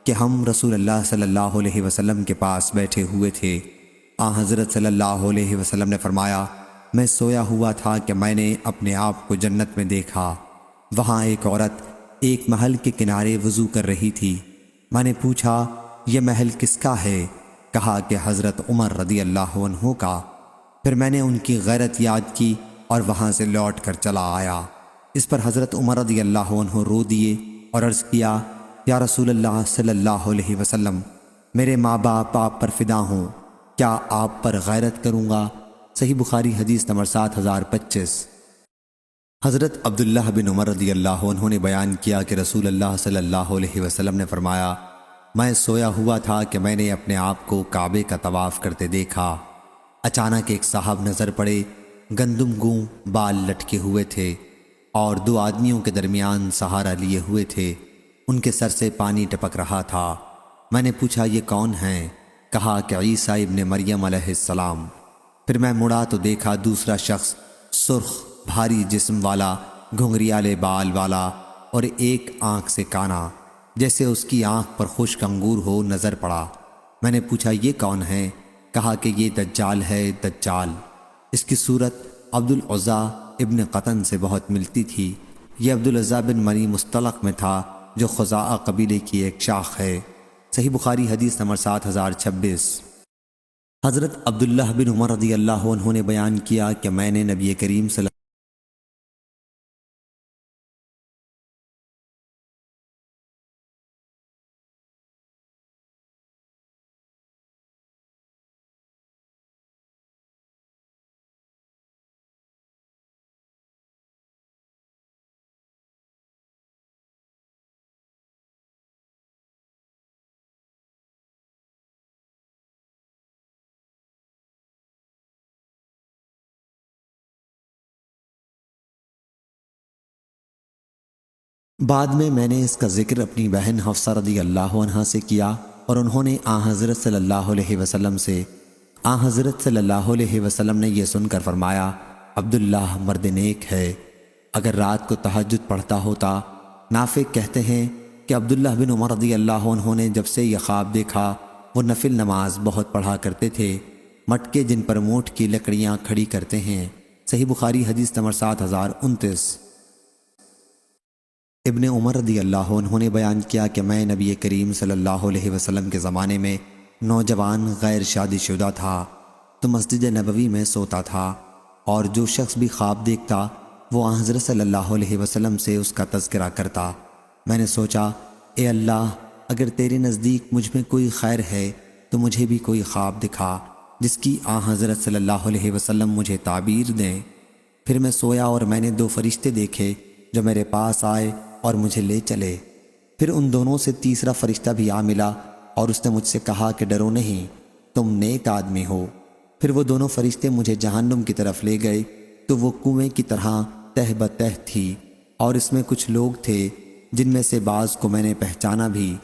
کہ ہم رسول اللہ صلی اللہ علیہ وسلم کے پاس بیٹھے ہوئے تھے۔ حضرت صلی اللہ علیہ وسلم نے فرمایا، میں سویا ہوا تھا کہ میں نے اپنے آپ کو جنت میں دیکھا، وہاں ایک عورت ایک محل کے کنارے وضو کر رہی تھی۔ میں نے پوچھا یہ محل کس کا ہے؟ کہا کہ حضرت عمر رضی اللہ عنہ کا۔ پھر میں نے ان کی غیرت یاد کی اور وہاں سے لوٹ کر چلا آیا۔ اس پر حضرت عمر رضی اللہ عنہ رو دیے اور عرض کیا، یا رسول اللہ صلی اللہ علیہ وسلم، میرے ماں باپ آپ پر فدا ہوں، کیا آپ پر غیرت کروں گا؟ صحیح بخاری حدیث نمبر 7025۔ حضرت عبداللہ بن عمر رضی اللہ عنہ نے بیان کیا کہ رسول اللہ صلی اللہ علیہ وسلم نے فرمایا، میں سویا ہوا تھا کہ میں نے اپنے آپ کو کعبے کا طواف کرتے دیکھا۔ اچانک ایک صاحب نظر پڑے، گندم گوں بال لٹکے ہوئے تھے اور دو آدمیوں کے درمیان سہارا لیے ہوئے تھے، ان کے سر سے پانی ٹپک رہا تھا۔ میں نے پوچھا یہ کون ہیں؟ کہا کہ عیسیٰ ابن مریم علیہ السلام۔ پھر میں مڑا تو دیکھا دوسرا شخص سرخ بھاری جسم والا، گھنگریالے بال والا اور ایک آنکھ سے کانا، جیسے اس کی آنکھ پر خشک انگور ہو، نظر پڑا۔ میں نے پوچھا یہ کون ہے؟ کہا کہ یہ دجال ہے، دجال۔ اس کی صورت عبد العزیٰ ابن قطن سے بہت ملتی تھی۔ یہ عبد العزیٰ بن منی مستلق میں تھا، جو خزاعہ قبیلے کی ایک شاخ ہے۔ صحیح بخاری حدیث نمبر 7026۔ حضرت عبداللہ بن عمر رضی اللہ عنہ نے بیان کیا کہ میں نے نبی کریم صلی بعد میں نے اس کا ذکر اپنی بہن حفصہ رضی اللہ عنہا سے کیا اور انہوں نے حضرت صلی اللہ علیہ وسلم سے حضرت صلی اللہ علیہ وسلم نے یہ سن کر فرمایا، عبداللہ مرد نیک ہے، اگر رات کو تہجد پڑھتا ہوتا۔ نافع کہتے ہیں کہ عبداللہ بن عمر رضی اللہ عنہ نے جب سے یہ خواب دیکھا وہ نفل نماز بہت پڑھا کرتے تھے، مٹکے جن پر مونٹ کی لکڑیاں کھڑی کرتے ہیں۔ صحیح بخاری حدیث نمبر 7029۔ ابن عمر رضی اللہ عنہ نے بیان کیا کہ میں نبی کریم صلی اللہ علیہ وسلم کے زمانے میں نوجوان غیر شادی شدہ تھا تو مسجد نبوی میں سوتا تھا، اور جو شخص بھی خواب دیکھتا وہ حضرت صلی اللہ علیہ وسلم سے اس کا تذکرہ کرتا۔ میں نے سوچا، اے اللہ، اگر تیرے نزدیک مجھ میں کوئی خیر ہے تو مجھے بھی کوئی خواب دکھا جس کی حضرت صلی اللہ علیہ وسلم مجھے تعبیر دیں۔ پھر میں سویا اور میں نے 2 فرشتے دیکھے جو میرے پاس آئے اور مجھے لے چلے۔ پھر ان دونوں سے تیسرا فرشتہ بھی آ ملا اور اس نے مجھ سے کہا کہ ڈرو نہیں، تم نیک آدمی ہو۔ پھر وہ دونوں فرشتے مجھے جہنم کی طرف لے گئے تو وہ کنویں کی طرح تہ بتہ تھی، اور اس میں کچھ لوگ تھے جن میں سے بعض کو میں نے پہچانا بھی۔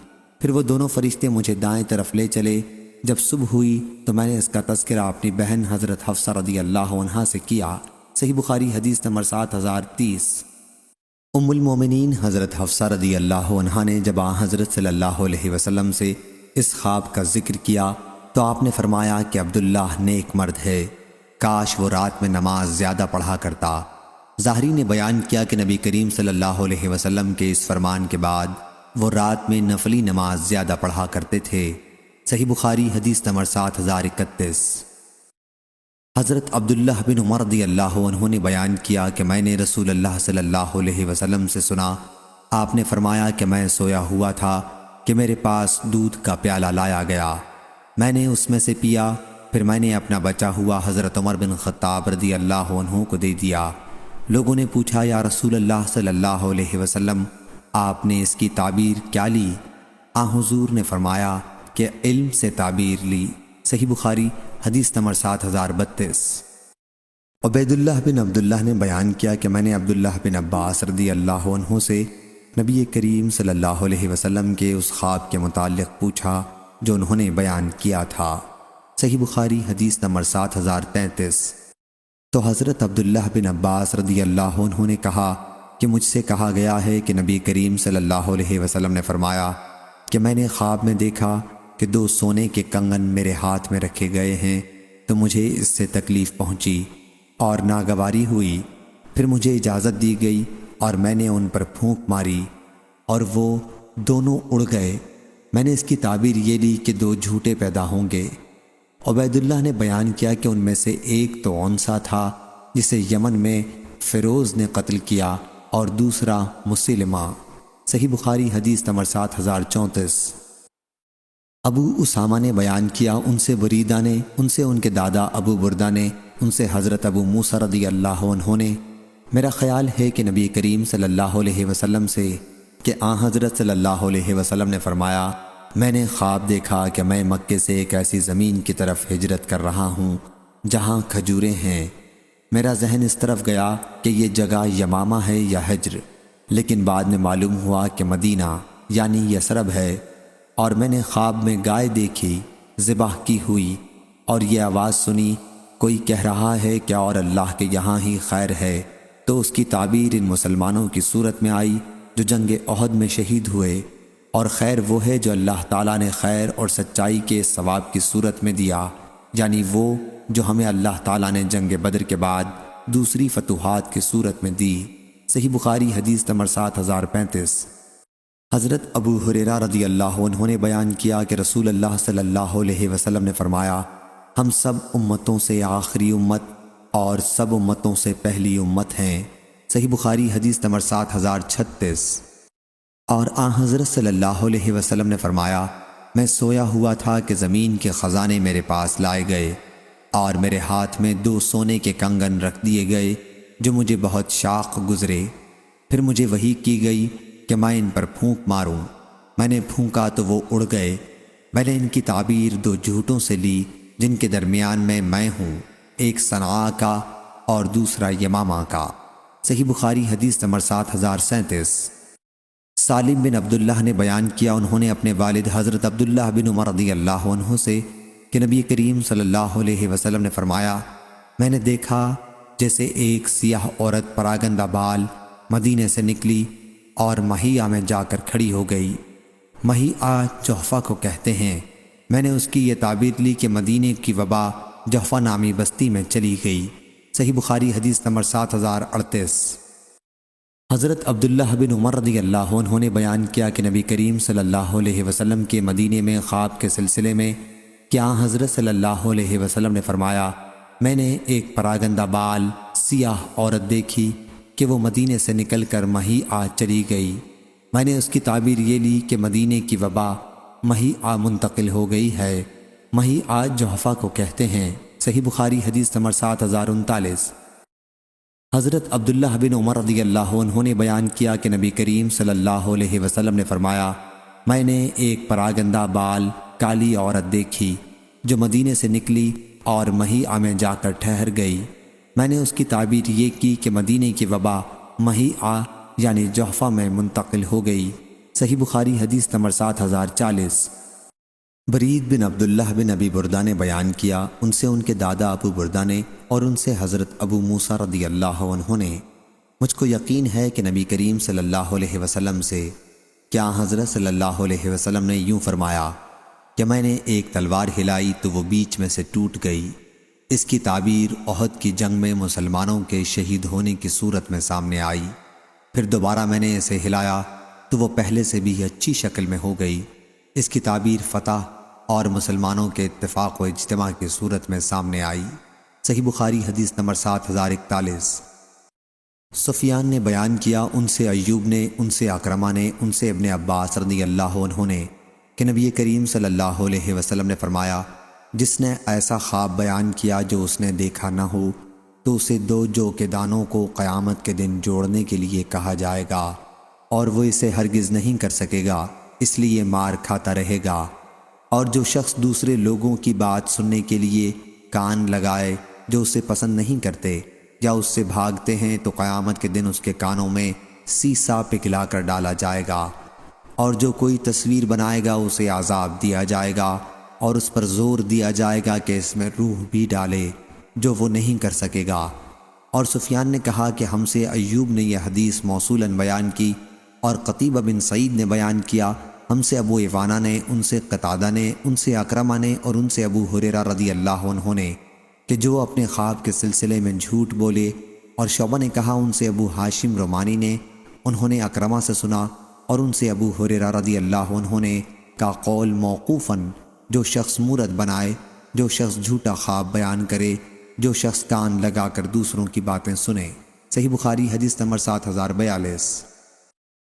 پھر وہ دونوں فرشتے مجھے دائیں طرف لے چلے۔ جب صبح ہوئی تو میں نے اس کا تذکرہ اپنی بہن حضرت حفصہ رضی اللہ عنہا سے کیا۔ صحیح بخاری حدیث نمبر 7030۔ ام المومنین حضرت حفصہ رضی اللہ عنہا نے جب حضرت صلی اللہ علیہ وسلم سے اس خواب کا ذکر کیا تو آپ نے فرمایا کہ عبداللہ نیک مرد ہے، کاش وہ رات میں نماز زیادہ پڑھا کرتا۔ ظاہری نے بیان کیا کہ نبی کریم صلی اللہ علیہ وسلم کے اس فرمان کے بعد وہ رات میں نفلی نماز زیادہ پڑھا کرتے تھے۔ صحیح بخاری حدیث نمبر 7031۔ حضرت عبداللہ بن عمر رضی اللہ عنہ نے بیان کیا کہ میں نے رسول اللہ صلی اللہ علیہ وسلم سے سنا، آپ نے فرمایا کہ میں سویا ہوا تھا کہ میرے پاس دودھ کا پیالہ لایا گیا، میں نے اس میں سے پیا، پھر میں نے اپنا بچا ہوا حضرت عمر بن خطاب رضی اللہ عنہ کو دے دیا۔ لوگوں نے پوچھا، یا رسول اللہ صلی اللہ علیہ وسلم، آپ نے اس کی تعبیر کیا لی؟ حضور نے فرمایا کہ علم سے تعبیر لی۔ صحیح بخاری حدیث نمبر 7032۔ عبیداللہ بن عبداللہ نے بیان کیا کہ میں نے عبداللہ بن عباس رضی اللہ عنہ سے نبی کریم صلی اللہ علیہ وسلم کے اس خواب کے متعلق پوچھا جو انہوں نے بیان کیا تھا۔ صحیح بخاری حدیث نمبر 7033۔ تو حضرت عبداللہ بن عباس رضی اللہ عنہ نے کہا کہ مجھ سے کہا گیا ہے کہ نبی کریم صلی اللہ علیہ وسلم نے فرمایا کہ میں نے خواب میں دیکھا کہ 2 سونے کے کنگن میرے ہاتھ میں رکھے گئے ہیں، تو مجھے اس سے تکلیف پہنچی اور ناگواری ہوئی۔ پھر مجھے اجازت دی گئی اور میں نے ان پر پھونک ماری اور وہ دونوں اڑ گئے۔ میں نے اس کی تعبیر یہ لی کہ 2 جھوٹے پیدا ہوں گے۔ عبیداللہ نے بیان کیا کہ ان میں سے ایک تو عنصہ تھا جسے یمن میں فیروز نے قتل کیا، اور دوسرا مسلمہ۔ صحیح بخاری حدیث نمبر 7034۔ ابو اسامہ نے بیان کیا، ان سے بریدہ نے، ان سے ان کے دادا ابو بردہ نے، ان سے حضرت ابو موسیٰ رضی اللہ عنہ نے، میرا خیال ہے کہ نبی کریم صلی اللہ علیہ وسلم سے کہ حضرت صلی اللہ علیہ وسلم نے فرمایا، میں نے خواب دیکھا کہ میں مکے سے ایک ایسی زمین کی طرف ہجرت کر رہا ہوں جہاں کھجوریں ہیں۔ میرا ذہن اس طرف گیا کہ یہ جگہ یمامہ ہے یا حجر، لیکن بعد میں معلوم ہوا کہ مدینہ یعنی یثرب ہے، اور میں نے خواب میں گائے دیکھی ذبح کی ہوئی، اور یہ آواز سنی، کوئی کہہ رہا ہے کہ اور اللہ کے یہاں ہی خیر ہے۔ تو اس کی تعبیر ان مسلمانوں کی صورت میں آئی جو جنگ احد میں شہید ہوئے، اور خیر وہ ہے جو اللہ تعالیٰ نے خیر اور سچائی کے ثواب کی صورت میں دیا، یعنی وہ جو ہمیں اللہ تعالیٰ نے جنگ بدر کے بعد دوسری فتوحات کی صورت میں دی۔ صحیح بخاری حدیث نمبر 7035۔ حضرت ابو ہریرہ رضی اللہ عنہ نے بیان کیا کہ رسول اللہ صلی اللہ علیہ وسلم نے فرمایا، ہم سب امتوں سے آخری امت اور سب امتوں سے پہلی امت ہیں۔ صحیح بخاری حدیث نمبر 7036۔ اور حضرت صلی اللہ علیہ وسلم نے فرمایا، میں سویا ہوا تھا کہ زمین کے خزانے میرے پاس لائے گئے، اور میرے ہاتھ میں 2 سونے کے کنگن رکھ دیے گئے جو مجھے بہت شاق گزرے۔ پھر مجھے وحی کی گئی کہ میں ان پر پھونک ماروں۔ میں نے پھونکا تو وہ اڑ گئے۔ میں نے ان کی تعبیر 2 جھوٹوں سے لی جن کے درمیان میں ہوں، ایک صنعاء کا اور دوسرا یمامہ کا۔ صحیح بخاری حدیث نمبر 7037۔ سالم بن عبداللہ نے بیان کیا، انہوں نے اپنے والد حضرت عبداللہ بن عمر رضی اللہ عنہ سے کہ نبی کریم صلی اللہ علیہ وسلم نے فرمایا، میں نے دیکھا جیسے ایک سیاہ عورت پراگندہ بال مدینے سے نکلی اور مہیعہ میں جا کر کھڑی ہو گئی۔ مہیعہ جحفہ کو کہتے ہیں۔ میں نے اس کی یہ تعبیر لی کہ مدینے کی وبا جحفہ نامی بستی میں چلی گئی۔ صحیح بخاری حدیث نمبر 7038۔ حضرت عبداللہ بن عمر رضی اللہ عنہ نے بیان کیا کہ نبی کریم صلی اللہ علیہ وسلم کے مدینے میں خواب کے سلسلے میں کیا حضرت صلی اللہ علیہ وسلم نے فرمایا، میں نے ایک پراگندہ بال سیاہ عورت دیکھی کہ وہ مدینے سے نکل کر مہیعہ چلی گئی۔ میں نے اس کی تعبیر یہ لی کہ مدینے کی وبا مہیعہ منتقل ہو گئی ہے۔ مہیعہ جحفہ کو کہتے ہیں۔ صحیح بخاری حدیث نمبر 7039۔ حضرت عبداللہ بن عمر رضی اللہ عنہ نے بیان کیا کہ نبی کریم صلی اللہ علیہ وسلم نے فرمایا، میں نے ایک پراگندہ بال کالی عورت دیکھی جو مدینے سے نکلی اور مہیعہ میں جا کر ٹھہر گئی۔ میں نے اس کی تعبیر یہ کی کہ مدینے کی وبا مہیعہ یعنی جحفہ میں منتقل ہو گئی۔ صحیح بخاری حدیث نمبر 7040۔ برید بن عبداللہ بن ابی بردہ نے بیان کیا، ان سے ان کے دادا ابو بردہ نے اور ان سے حضرت ابو موسیٰ رضی اللہ عنہ نے، مجھ کو یقین ہے کہ نبی کریم صلی اللہ علیہ وسلم سے کیا حضرت صلی اللہ علیہ وسلم نے یوں فرمایا کہ میں نے ایک تلوار ہلائی تو وہ بیچ میں سے ٹوٹ گئی۔ اس کی تعبیر احد کی جنگ میں مسلمانوں کے شہید ہونے کی صورت میں سامنے آئی۔ پھر دوبارہ میں نے اسے ہلایا تو وہ پہلے سے بھی اچھی شکل میں ہو گئی۔ اس کی تعبیر فتح اور مسلمانوں کے اتفاق و اجتماع کی صورت میں سامنے آئی۔ صحیح بخاری حدیث نمبر 7041۔ سفیان نے بیان کیا، ان سے ایوب نے، ان سے اکرمہ نے، ان سے ابن عباس رضی اللہ عنہ نے کہ نبی کریم صلی اللہ علیہ وسلم نے فرمایا، جس نے ایسا خواب بیان کیا جو اس نے دیکھا نہ ہو تو اسے دو جو کے دانوں کو قیامت کے دن جوڑنے کے لیے کہا جائے گا اور وہ اسے ہرگز نہیں کر سکے گا، اس لیے مار کھاتا رہے گا۔ اور جو شخص دوسرے لوگوں کی بات سننے کے لیے کان لگائے جو اسے پسند نہیں کرتے یا اس سے بھاگتے ہیں تو قیامت کے دن اس کے کانوں میں سیسا پگھلا کر ڈالا جائے گا۔ اور جو کوئی تصویر بنائے گا اسے عذاب دیا جائے گا اور اس پر زور دیا جائے گا کہ اس میں روح بھی ڈالے جو وہ نہیں کر سکے گا۔ اور سفیان نے کہا کہ ہم سے ایوب نے یہ حدیث موصولاً بیان کی اور قتیبہ بن سعید نے بیان کیا، ہم سے ابو عوانہ نے، ان سے قتادہ نے، ان سے اکرمہ نے اور ان سے ابو ہریرہ رضی اللہ عنہ نے کہ جو اپنے خواب کے سلسلے میں جھوٹ بولے۔ اور شعبہ نے کہا ان سے ابو ہاشم رومانی نے، انہوں نے اکرمہ سے سنا اور ان سے ابو ہریرہ رضی اللہ عنہ نے کا قول موقوفاً، جو شخص مورت بنائے، جو شخص جھوٹا خواب بیان کرے، جو شخص کان لگا کر دوسروں کی باتیں سنے۔ صحیح بخاری حدیث نمبر 7042۔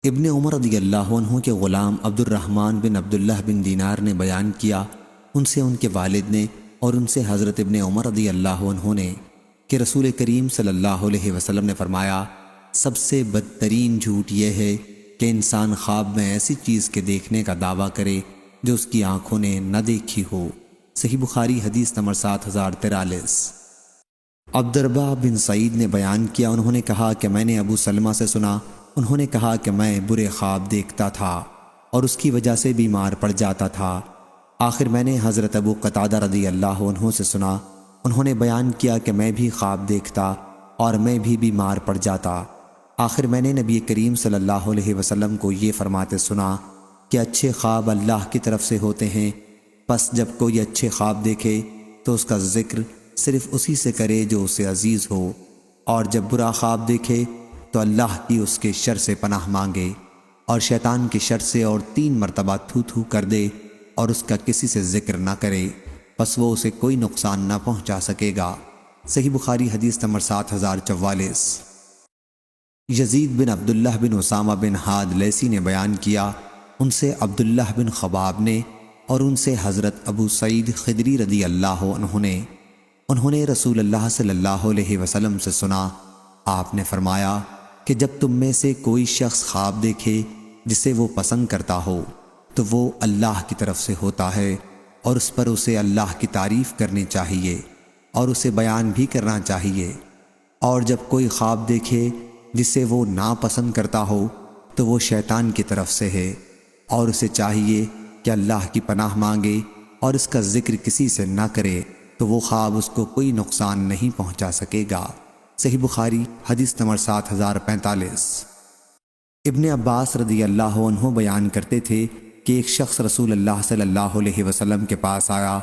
ابن عمر رضی اللہ عنہ کے غلام عبد الرحمن بن عبداللہ بن دینار نے بیان کیا، ان سے ان کے والد نے اور ان سے حضرت ابن عمر رضی اللہ عنہ نے کہ رسول کریم صلی اللہ علیہ وسلم نے فرمایا، سب سے بدترین جھوٹ یہ ہے کہ انسان خواب میں ایسی چیز کے دیکھنے کا دعویٰ کرے جو اس کی آنکھوں نے نہ دیکھی ہو۔ صحیح بخاری حدیث نمبر 7043۔ عبدالربہ بن سعید نے بیان کیا، انہوں نے کہا کہ میں نے ابو سلمہ سے سنا، انہوں نے کہا کہ میں برے خواب دیکھتا تھا اور اس کی وجہ سے بیمار پڑ جاتا تھا۔ آخر میں نے حضرت ابو قتادہ رضی اللہ عنہ سے سنا، انہوں نے بیان کیا کہ میں بھی خواب دیکھتا اور میں بھی بیمار پڑ جاتا۔ آخر میں نے نبی کریم صلی اللہ علیہ وسلم کو یہ فرماتے سنا کہ اچھے خواب اللہ کی طرف سے ہوتے ہیں، پس جب کوئی اچھے خواب دیکھے تو اس کا ذکر صرف اسی سے کرے جو اسے عزیز ہو، اور جب برا خواب دیکھے تو اللہ کی اس کے شر سے پناہ مانگے اور شیطان کی شر سے، اور 3 مرتبہ تھو تھو کر دے اور اس کا کسی سے ذکر نہ کرے، پس وہ اسے کوئی نقصان نہ پہنچا سکے گا۔ صحیح بخاری حدیث نمبر 7044۔ یزید بن عبداللہ بن اسامہ بن حاد لیسی نے بیان کیا، ان سے عبداللہ بن خباب نے اور ان سے حضرت ابو سعید خدری رضی اللہ عنہ نے، انہوں نے رسول اللہ صلی اللہ علیہ وسلم سے سنا، آپ نے فرمایا کہ جب تم میں سے کوئی شخص خواب دیکھے جسے وہ پسند کرتا ہو تو وہ اللہ کی طرف سے ہوتا ہے، اور اس پر اسے اللہ کی تعریف کرنی چاہیے اور اسے بیان بھی کرنا چاہیے۔ اور جب کوئی خواب دیکھے جسے وہ ناپسند کرتا ہو تو وہ شیطان کی طرف سے ہے، اور اسے چاہیے کہ اللہ کی پناہ مانگے اور اس کا ذکر کسی سے نہ کرے تو وہ خواب اس کو کوئی نقصان نہیں پہنچا سکے گا۔ صحیح بخاری حدیث نمبر 7045۔ ابن عباس رضی اللہ عنہ بیان کرتے تھے کہ ایک شخص رسول اللہ صلی اللہ علیہ وسلم کے پاس آیا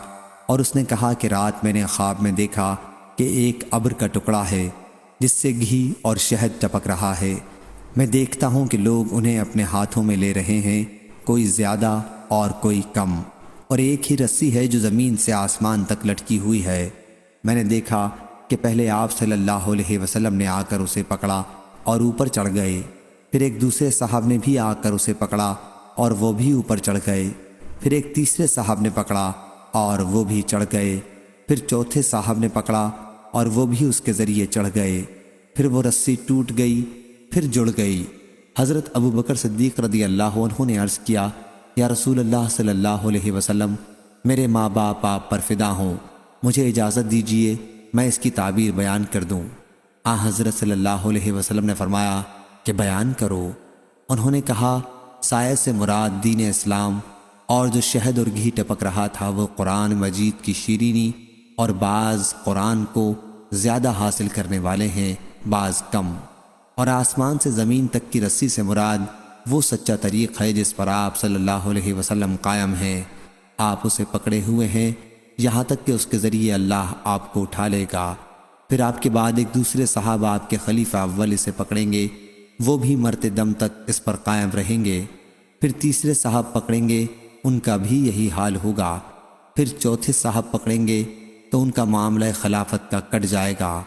اور اس نے کہا کہ رات میں نے خواب میں دیکھا کہ ایک ابر کا ٹکڑا ہے جس سے گھی اور شہد ٹپک رہا ہے۔ میں دیکھتا ہوں کہ لوگ انہیں اپنے ہاتھوں میں لے رہے ہیں، کوئی زیادہ اور کوئی کم، اور ایک ہی رسی ہے جو زمین سے آسمان تک لٹکی ہوئی ہے۔ میں نے دیکھا کہ پہلے آپ صلی اللہ علیہ وسلم نے آ کر اسے پکڑا اور اوپر چڑھ گئے، پھر ایک دوسرے صاحب نے بھی آ کر اسے پکڑا اور وہ بھی اوپر چڑھ گئے، پھر ایک تیسرے صاحب نے پکڑا اور وہ بھی چڑھ گئے، پھر چوتھے صاحب نے پکڑا اور وہ بھی اس کے ذریعے چڑھ گئے، پھر وہ رسی ٹوٹ گئی، پھر جڑ گئی۔ حضرت ابو بکر صدیق رضی اللہ عنہ نے عرض کیا، یا رسول اللہ صلی اللہ علیہ وسلم، میرے ماں باپ آپ پر فدا ہوں، مجھے اجازت دیجیے میں اس کی تعبیر بیان کر دوں۔ حضرت صلی اللہ علیہ وسلم نے فرمایا کہ بیان کرو۔ انہوں نے کہا، سایہ سے مراد دین اسلام، اور جو شہد اور گھی ٹپک رہا تھا وہ قرآن مجید کی شیرینی، اور بعض قرآن کو زیادہ حاصل کرنے والے ہیں، بعض کم، اور آسمان سے زمین تک کی رسی سے مراد وہ سچا طریق ہے جس پر آپ صلی اللہ علیہ وسلم قائم ہیں، آپ اسے پکڑے ہوئے ہیں یہاں تک کہ اس کے ذریعے اللہ آپ کو اٹھا لے گا۔ پھر آپ کے بعد ایک دوسرے صحابہ آپ کے خلیفہ اول اسے پکڑیں گے، وہ بھی مرتے دم تک اس پر قائم رہیں گے، پھر تیسرے صاحب پکڑیں گے، ان کا بھی یہی حال ہوگا، پھر چوتھے صاحب پکڑیں گے تو ان کا معاملہ خلافت کا کٹ جائے گا،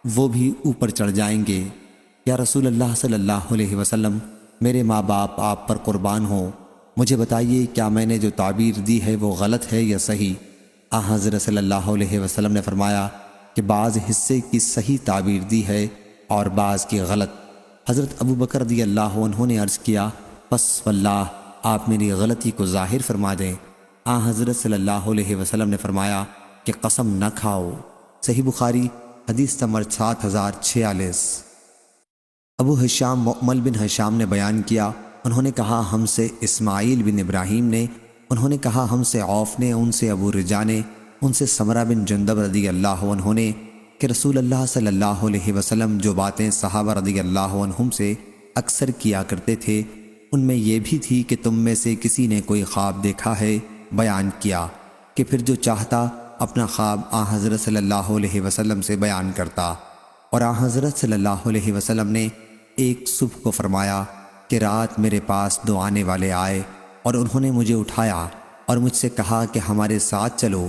وہ بھی اوپر چڑھ جائیں گے۔ یا رسول اللہ صلی اللہ علیہ وسلم، میرے ماں باپ آپ پر قربان ہوں، مجھے بتائیے کیا میں نے جو تعبیر دی ہے وہ غلط ہے یا صحیح؟ حضرت صلی اللہ علیہ وسلم نے فرمایا کہ بعض حصے کی صحیح تعبیر دی ہے اور بعض کی غلط۔ حضرت ابو بکر رضی اللہ عنہ نے عرض کیا، پس واللہ آپ میری غلطی کو ظاہر فرما دیں۔ حضرت صلی اللہ علیہ وسلم نے فرمایا کہ قسم نہ کھاؤ۔ صحیح بخاری حدیث نمبر 7046۔ ابو ہشام مؤمل بن ہشام نے بیان کیا، انہوں نے کہا ہم سے اسماعیل بن ابراہیم نے، انہوں نے کہا ہم سے عوف نے، ان سے ابو رجا نے، ان سے سمرہ بن جندب رضی اللہ عنہ نے کہ رسول اللہ صلی اللہ علیہ وسلم جو باتیں صحابہ رضی اللہ عنہم سے اکثر کیا کرتے تھے ان میں یہ بھی تھی کہ تم میں سے کسی نے کوئی خواب دیکھا ہے، بیان کیا کہ پھر جو چاہتا اپنا خواب حضرت صلی اللہ علیہ وسلم سے بیان کرتا، اور حضرت صلی اللہ علیہ وسلم نے ایک صبح کو فرمایا کہ رات میرے پاس دو آنے والے آئے اور انہوں نے مجھے اٹھایا اور مجھ سے کہا کہ ہمارے ساتھ چلو۔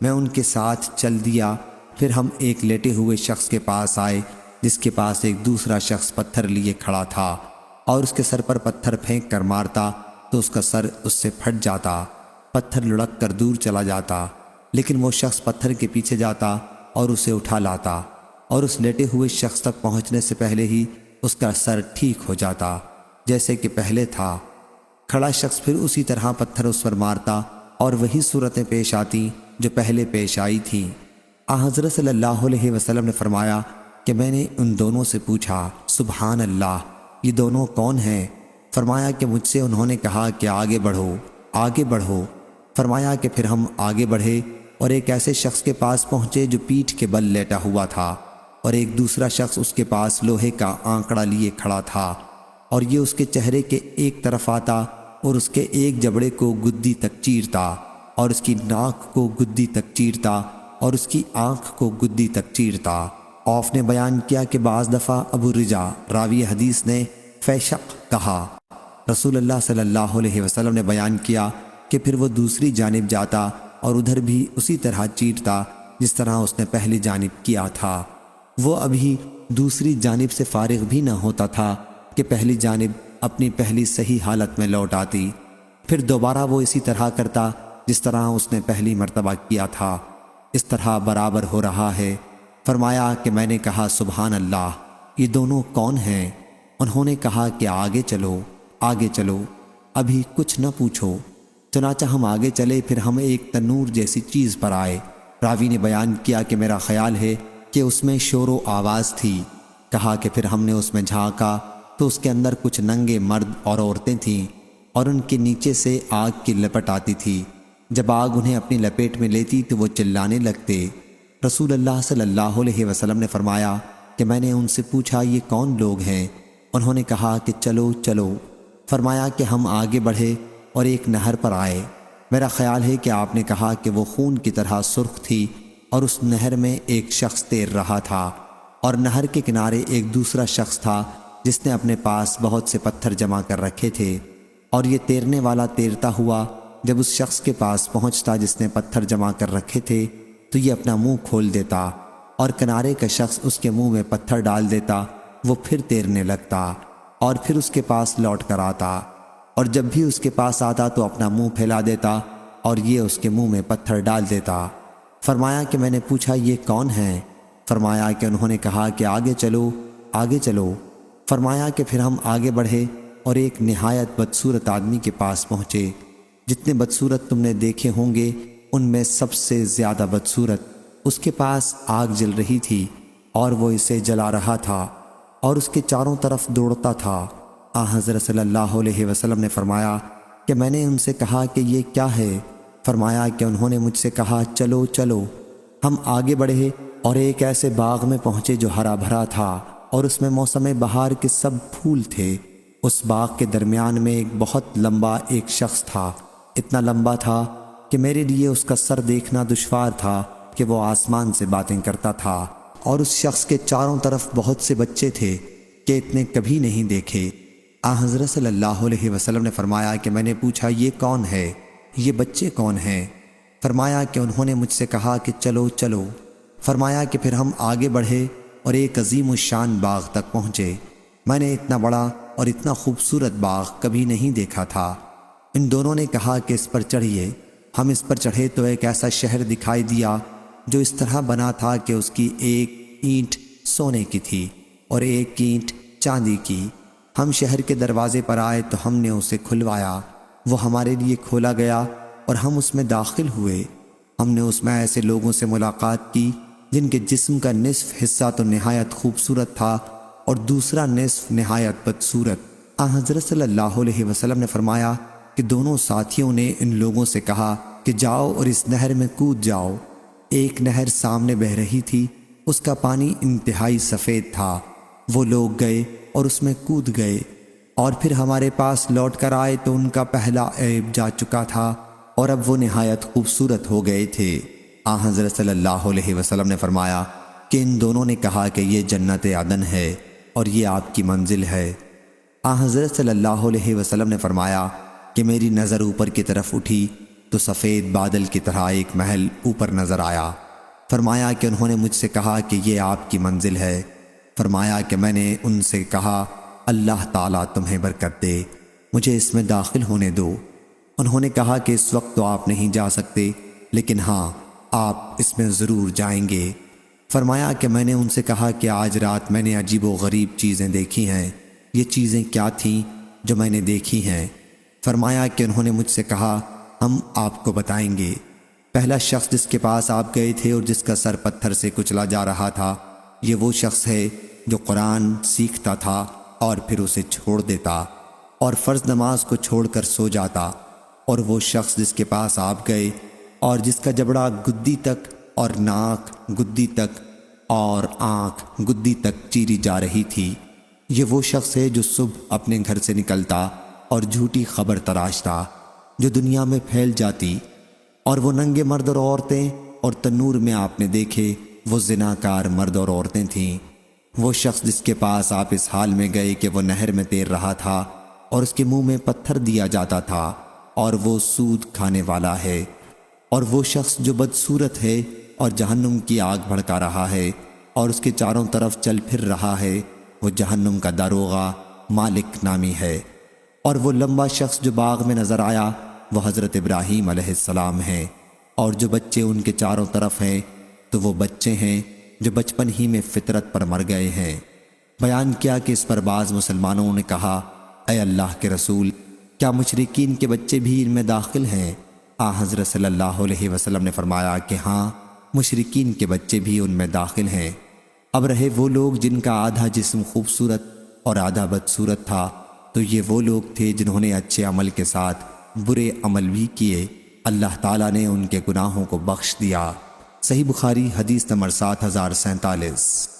میں ان کے ساتھ چل دیا، پھر ہم ایک لیٹے ہوئے شخص کے پاس آئے جس کے پاس ایک دوسرا شخص پتھر لیے کھڑا تھا اور اس کے سر پر پتھر پھینک کر مارتا تو اس کا سر اس سے پھٹ جاتا، پتھر لڑک کر دور چلا جاتا، لیکن وہ شخص پتھر کے پیچھے جاتا اور اسے اٹھا لاتا اور اس لیٹے ہوئے شخص تک پہنچنے سے پہلے ہی اس کا سر ٹھیک ہو جاتا جیسے کہ پہلے تھا۔ کھڑا شخص پھر اسی طرح پتھر اس پر مارتا اور وہی صورتیں پیش آتی جو پہلے پیش آئی تھیں۔ حضرت صلی اللہ علیہ وسلم نے فرمایا کہ میں نے ان دونوں سے پوچھا، سبحان اللہ، یہ دونوں کون ہیں؟ فرمایا کہ مجھ سے انہوں نے کہا کہ آگے بڑھو، آگے بڑھو۔ فرمایا کہ پھر ہم آگے بڑھے اور ایک ایسے شخص کے پاس پہنچے جو پیٹھ کے بل لیٹا ہوا تھا اور ایک دوسرا شخص اس کے پاس لوہے کا آنکڑا لیے کھڑا تھا، اور یہ اس کے چہرے کے ایک طرف آتا اور اس کے ایک جبڑے کو گدی تک چیرتا اور اس کی ناک کو گدی تک چیرتا اور اس کی آنکھ کو گدی تک چیرتا۔ عوف نے بیان کیا کہ بعض دفعہ ابو رجا راوی حدیث نے فیشق کہا۔ رسول اللہ صلی اللہ علیہ وسلم نے بیان کیا کہ پھر وہ دوسری جانب جاتا اور ادھر بھی اسی طرح چیرتا جس طرح اس نے پہلی جانب کیا تھا۔ وہ ابھی دوسری جانب سے فارغ بھی نہ ہوتا تھا کہ پہلی جانب اپنی پہلی صحیح حالت میں لوٹ آتی، پھر دوبارہ وہ اسی طرح کرتا جس طرح اس نے پہلی مرتبہ کیا تھا، اس طرح برابر ہو رہا ہے۔ فرمایا کہ میں نے کہا سبحان اللہ، یہ دونوں کون ہیں؟ انہوں نے کہا کہ آگے چلو، آگے چلو، ابھی کچھ نہ پوچھو۔ چنانچہ ہم آگے چلے، پھر ہم ایک تنور جیسی چیز پر آئے۔ راوی نے بیان کیا کہ میرا خیال ہے کہ اس میں شور و آواز تھی۔ کہا کہ پھر ہم نے اس میں جھانکا تو اس کے اندر کچھ ننگے مرد اور عورتیں تھیں اور ان کے نیچے سے آگ کی لپٹ آتی تھی۔ جب آگ انہیں اپنی لپیٹ میں لیتی تو وہ چلانے لگتے۔ رسول اللہ صلی اللہ علیہ وسلم نے فرمایا کہ میں نے ان سے پوچھا یہ کون لوگ ہیں؟ انہوں نے کہا کہ چلو چلو۔ فرمایا کہ ہم آگے بڑھے اور ایک نہر پر آئے۔ میرا خیال ہے کہ آپ نے کہا کہ وہ خون کی طرح سرخ تھی اور اس نہر میں ایک شخص تیر رہا تھا، اور نہر کے کنارے ایک دوسرا شخص تھا جس نے اپنے پاس بہت سے پتھر جمع کر رکھے تھے، اور یہ تیرنے والا تیرتا ہوا جب اس شخص کے پاس پہنچتا جس نے پتھر جمع کر رکھے تھے تو یہ اپنا منہ کھول دیتا اور کنارے کا شخص اس کے منہ میں پتھر ڈال دیتا۔ وہ پھر تیرنے لگتا اور پھر اس کے پاس لوٹ کر آتا، اور جب بھی اس کے پاس آتا تو اپنا منہ پھیلا دیتا اور یہ اس کے منہ میں پتھر ڈال دیتا۔ فرمایا کہ میں نے پوچھا یہ کون ہیں؟ فرمایا کہ انہوں نے کہا کہ آگے چلو آگے چلو۔ فرمایا کہ پھر ہم آگے بڑھے اور ایک نہایت بدصورت آدمی کے پاس پہنچے۔ جتنے بدصورت تم نے دیکھے ہوں گے ان میں سب سے زیادہ بدصورت اس کے پاس آگ جل رہی تھی اور وہ اسے جلا رہا تھا اور اس کے چاروں طرف دوڑتا تھا۔ حضرت صلی اللہ علیہ وسلم نے فرمایا کہ میں نے ان سے کہا کہ یہ کیا ہے؟ فرمایا کہ انہوں نے مجھ سے کہا چلو چلو۔ ہم آگے بڑھے اور ایک ایسے باغ میں پہنچے جو ہرا بھرا تھا اور اس میں موسم بہار کے سب پھول تھے۔ اس باغ کے درمیان میں ایک بہت لمبا ایک شخص تھا، اتنا لمبا تھا کہ میرے لیے اس کا سر دیکھنا دشوار تھا کہ وہ آسمان سے باتیں کرتا تھا، اور اس شخص کے چاروں طرف بہت سے بچے تھے کہ اتنے کبھی نہیں دیکھے۔ حضرت صلی اللہ علیہ وسلم نے فرمایا کہ میں نے پوچھا یہ کون ہے؟ یہ بچے کون ہیں؟ فرمایا کہ انہوں نے مجھ سے کہا کہ چلو چلو۔ فرمایا کہ پھر ہم آگے بڑھے اور ایک عظیم الشان باغ تک پہنچے۔ میں نے اتنا بڑا اور اتنا خوبصورت باغ کبھی نہیں دیکھا تھا۔ ان دونوں نے کہا کہ اس پر چڑھیے۔ ہم اس پر چڑھے تو ایک ایسا شہر دکھائی دیا جو اس طرح بنا تھا کہ اس کی ایک اینٹ سونے کی تھی اور ایک اینٹ چاندی کی۔ ہم شہر کے دروازے پر آئے تو ہم نے اسے کھلوایا، وہ ہمارے لیے کھولا گیا اور ہم اس میں داخل ہوئے۔ ہم نے اس میں ایسے لوگوں سے ملاقات کی جن کے جسم کا نصف حصہ تو نہایت خوبصورت تھا اور دوسرا نصف نہایت بدصورت۔ حضرت صلی اللہ علیہ وسلم نے فرمایا کہ دونوں ساتھیوں نے ان لوگوں سے کہا کہ جاؤ اور اس نہر میں کود جاؤ۔ ایک نہر سامنے بہہ رہی تھی، اس کا پانی انتہائی سفید تھا۔ وہ لوگ گئے اور اس میں کود گئے اور پھر ہمارے پاس لوٹ کر آئے تو ان کا پہلا عیب جا چکا تھا اور اب وہ نہایت خوبصورت ہو گئے تھے۔ حضرت صلی اللہ علیہ وسلم نے فرمایا کہ ان دونوں نے کہا کہ یہ جنت عدن ہے اور یہ آپ کی منزل ہے۔ حضرت صلی اللہ علیہ وسلم نے فرمایا کہ میری نظر اوپر کی طرف اٹھی تو سفید بادل کی طرح ایک محل اوپر نظر آیا۔ فرمایا کہ انہوں نے مجھ سے کہا کہ یہ آپ کی منزل ہے۔ فرمایا کہ میں نے ان سے کہا اللہ تعالیٰ تمہیں برکت دے، مجھے اس میں داخل ہونے دو۔ انہوں نے کہا کہ اس وقت تو آپ نہیں جا سکتے، لیکن ہاں آپ اس میں ضرور جائیں گے۔ فرمایا کہ میں نے ان سے کہا کہ آج رات میں نے عجیب و غریب چیزیں دیکھی ہیں، یہ چیزیں کیا تھیں جو میں نے دیکھی ہیں؟ فرمایا کہ انہوں نے مجھ سے کہا ہم آپ کو بتائیں گے۔ پہلا شخص جس کے پاس آپ گئے تھے اور جس کا سر پتھر سے کچلا جا رہا تھا، یہ وہ شخص ہے جو قرآن سیکھتا تھا اور پھر اسے چھوڑ دیتا اور فرض نماز کو چھوڑ کر سو جاتا، اور وہ شخص جس کے پاس آپ گئے اور جس کا جبڑا گدی تک اور ناک گدی تک اور آنکھ گدی تک چیری جا رہی تھی، یہ وہ شخص ہے جو صبح اپنے گھر سے نکلتا اور جھوٹی خبر تراشتا جو دنیا میں پھیل جاتی، اور وہ ننگے مرد اور عورتیں اور تنور میں آپ نے دیکھے وہ زناکار مرد اور عورتیں تھیں۔ وہ شخص جس کے پاس آپ اس حال میں گئے کہ وہ نہر میں تیر رہا تھا اور اس کے منہ میں پتھر دیا جاتا تھا اور وہ سود کھانے والا ہے، اور وہ شخص جو بدصورت ہے اور جہنم کی آگ بھڑکا رہا ہے اور اس کے چاروں طرف چل پھر رہا ہے، وہ جہنم کا داروغہ مالک نامی ہے۔ اور وہ لمبا شخص جو باغ میں نظر آیا وہ حضرت ابراہیم علیہ السلام ہیں، اور جو بچے ان کے چاروں طرف ہیں تو وہ بچے ہیں جو بچپن ہی میں فطرت پر مر گئے ہیں۔ بیان کیا کہ اس پر بعض مسلمانوں نے کہا اے اللہ کے رسول، کیا مشرکین کے بچے بھی ان میں داخل ہیں؟ حضرت صلی اللہ علیہ وسلم نے فرمایا کہ ہاں، مشرکین کے بچے بھی ان میں داخل ہیں۔ اب رہے وہ لوگ جن کا آدھا جسم خوبصورت اور آدھا بدصورت تھا، تو یہ وہ لوگ تھے جنہوں نے اچھے عمل کے ساتھ برے عمل بھی کیے، اللہ تعالیٰ نے ان کے گناہوں کو بخش دیا۔ صحیح بخاری حدیث نمبر 7047۔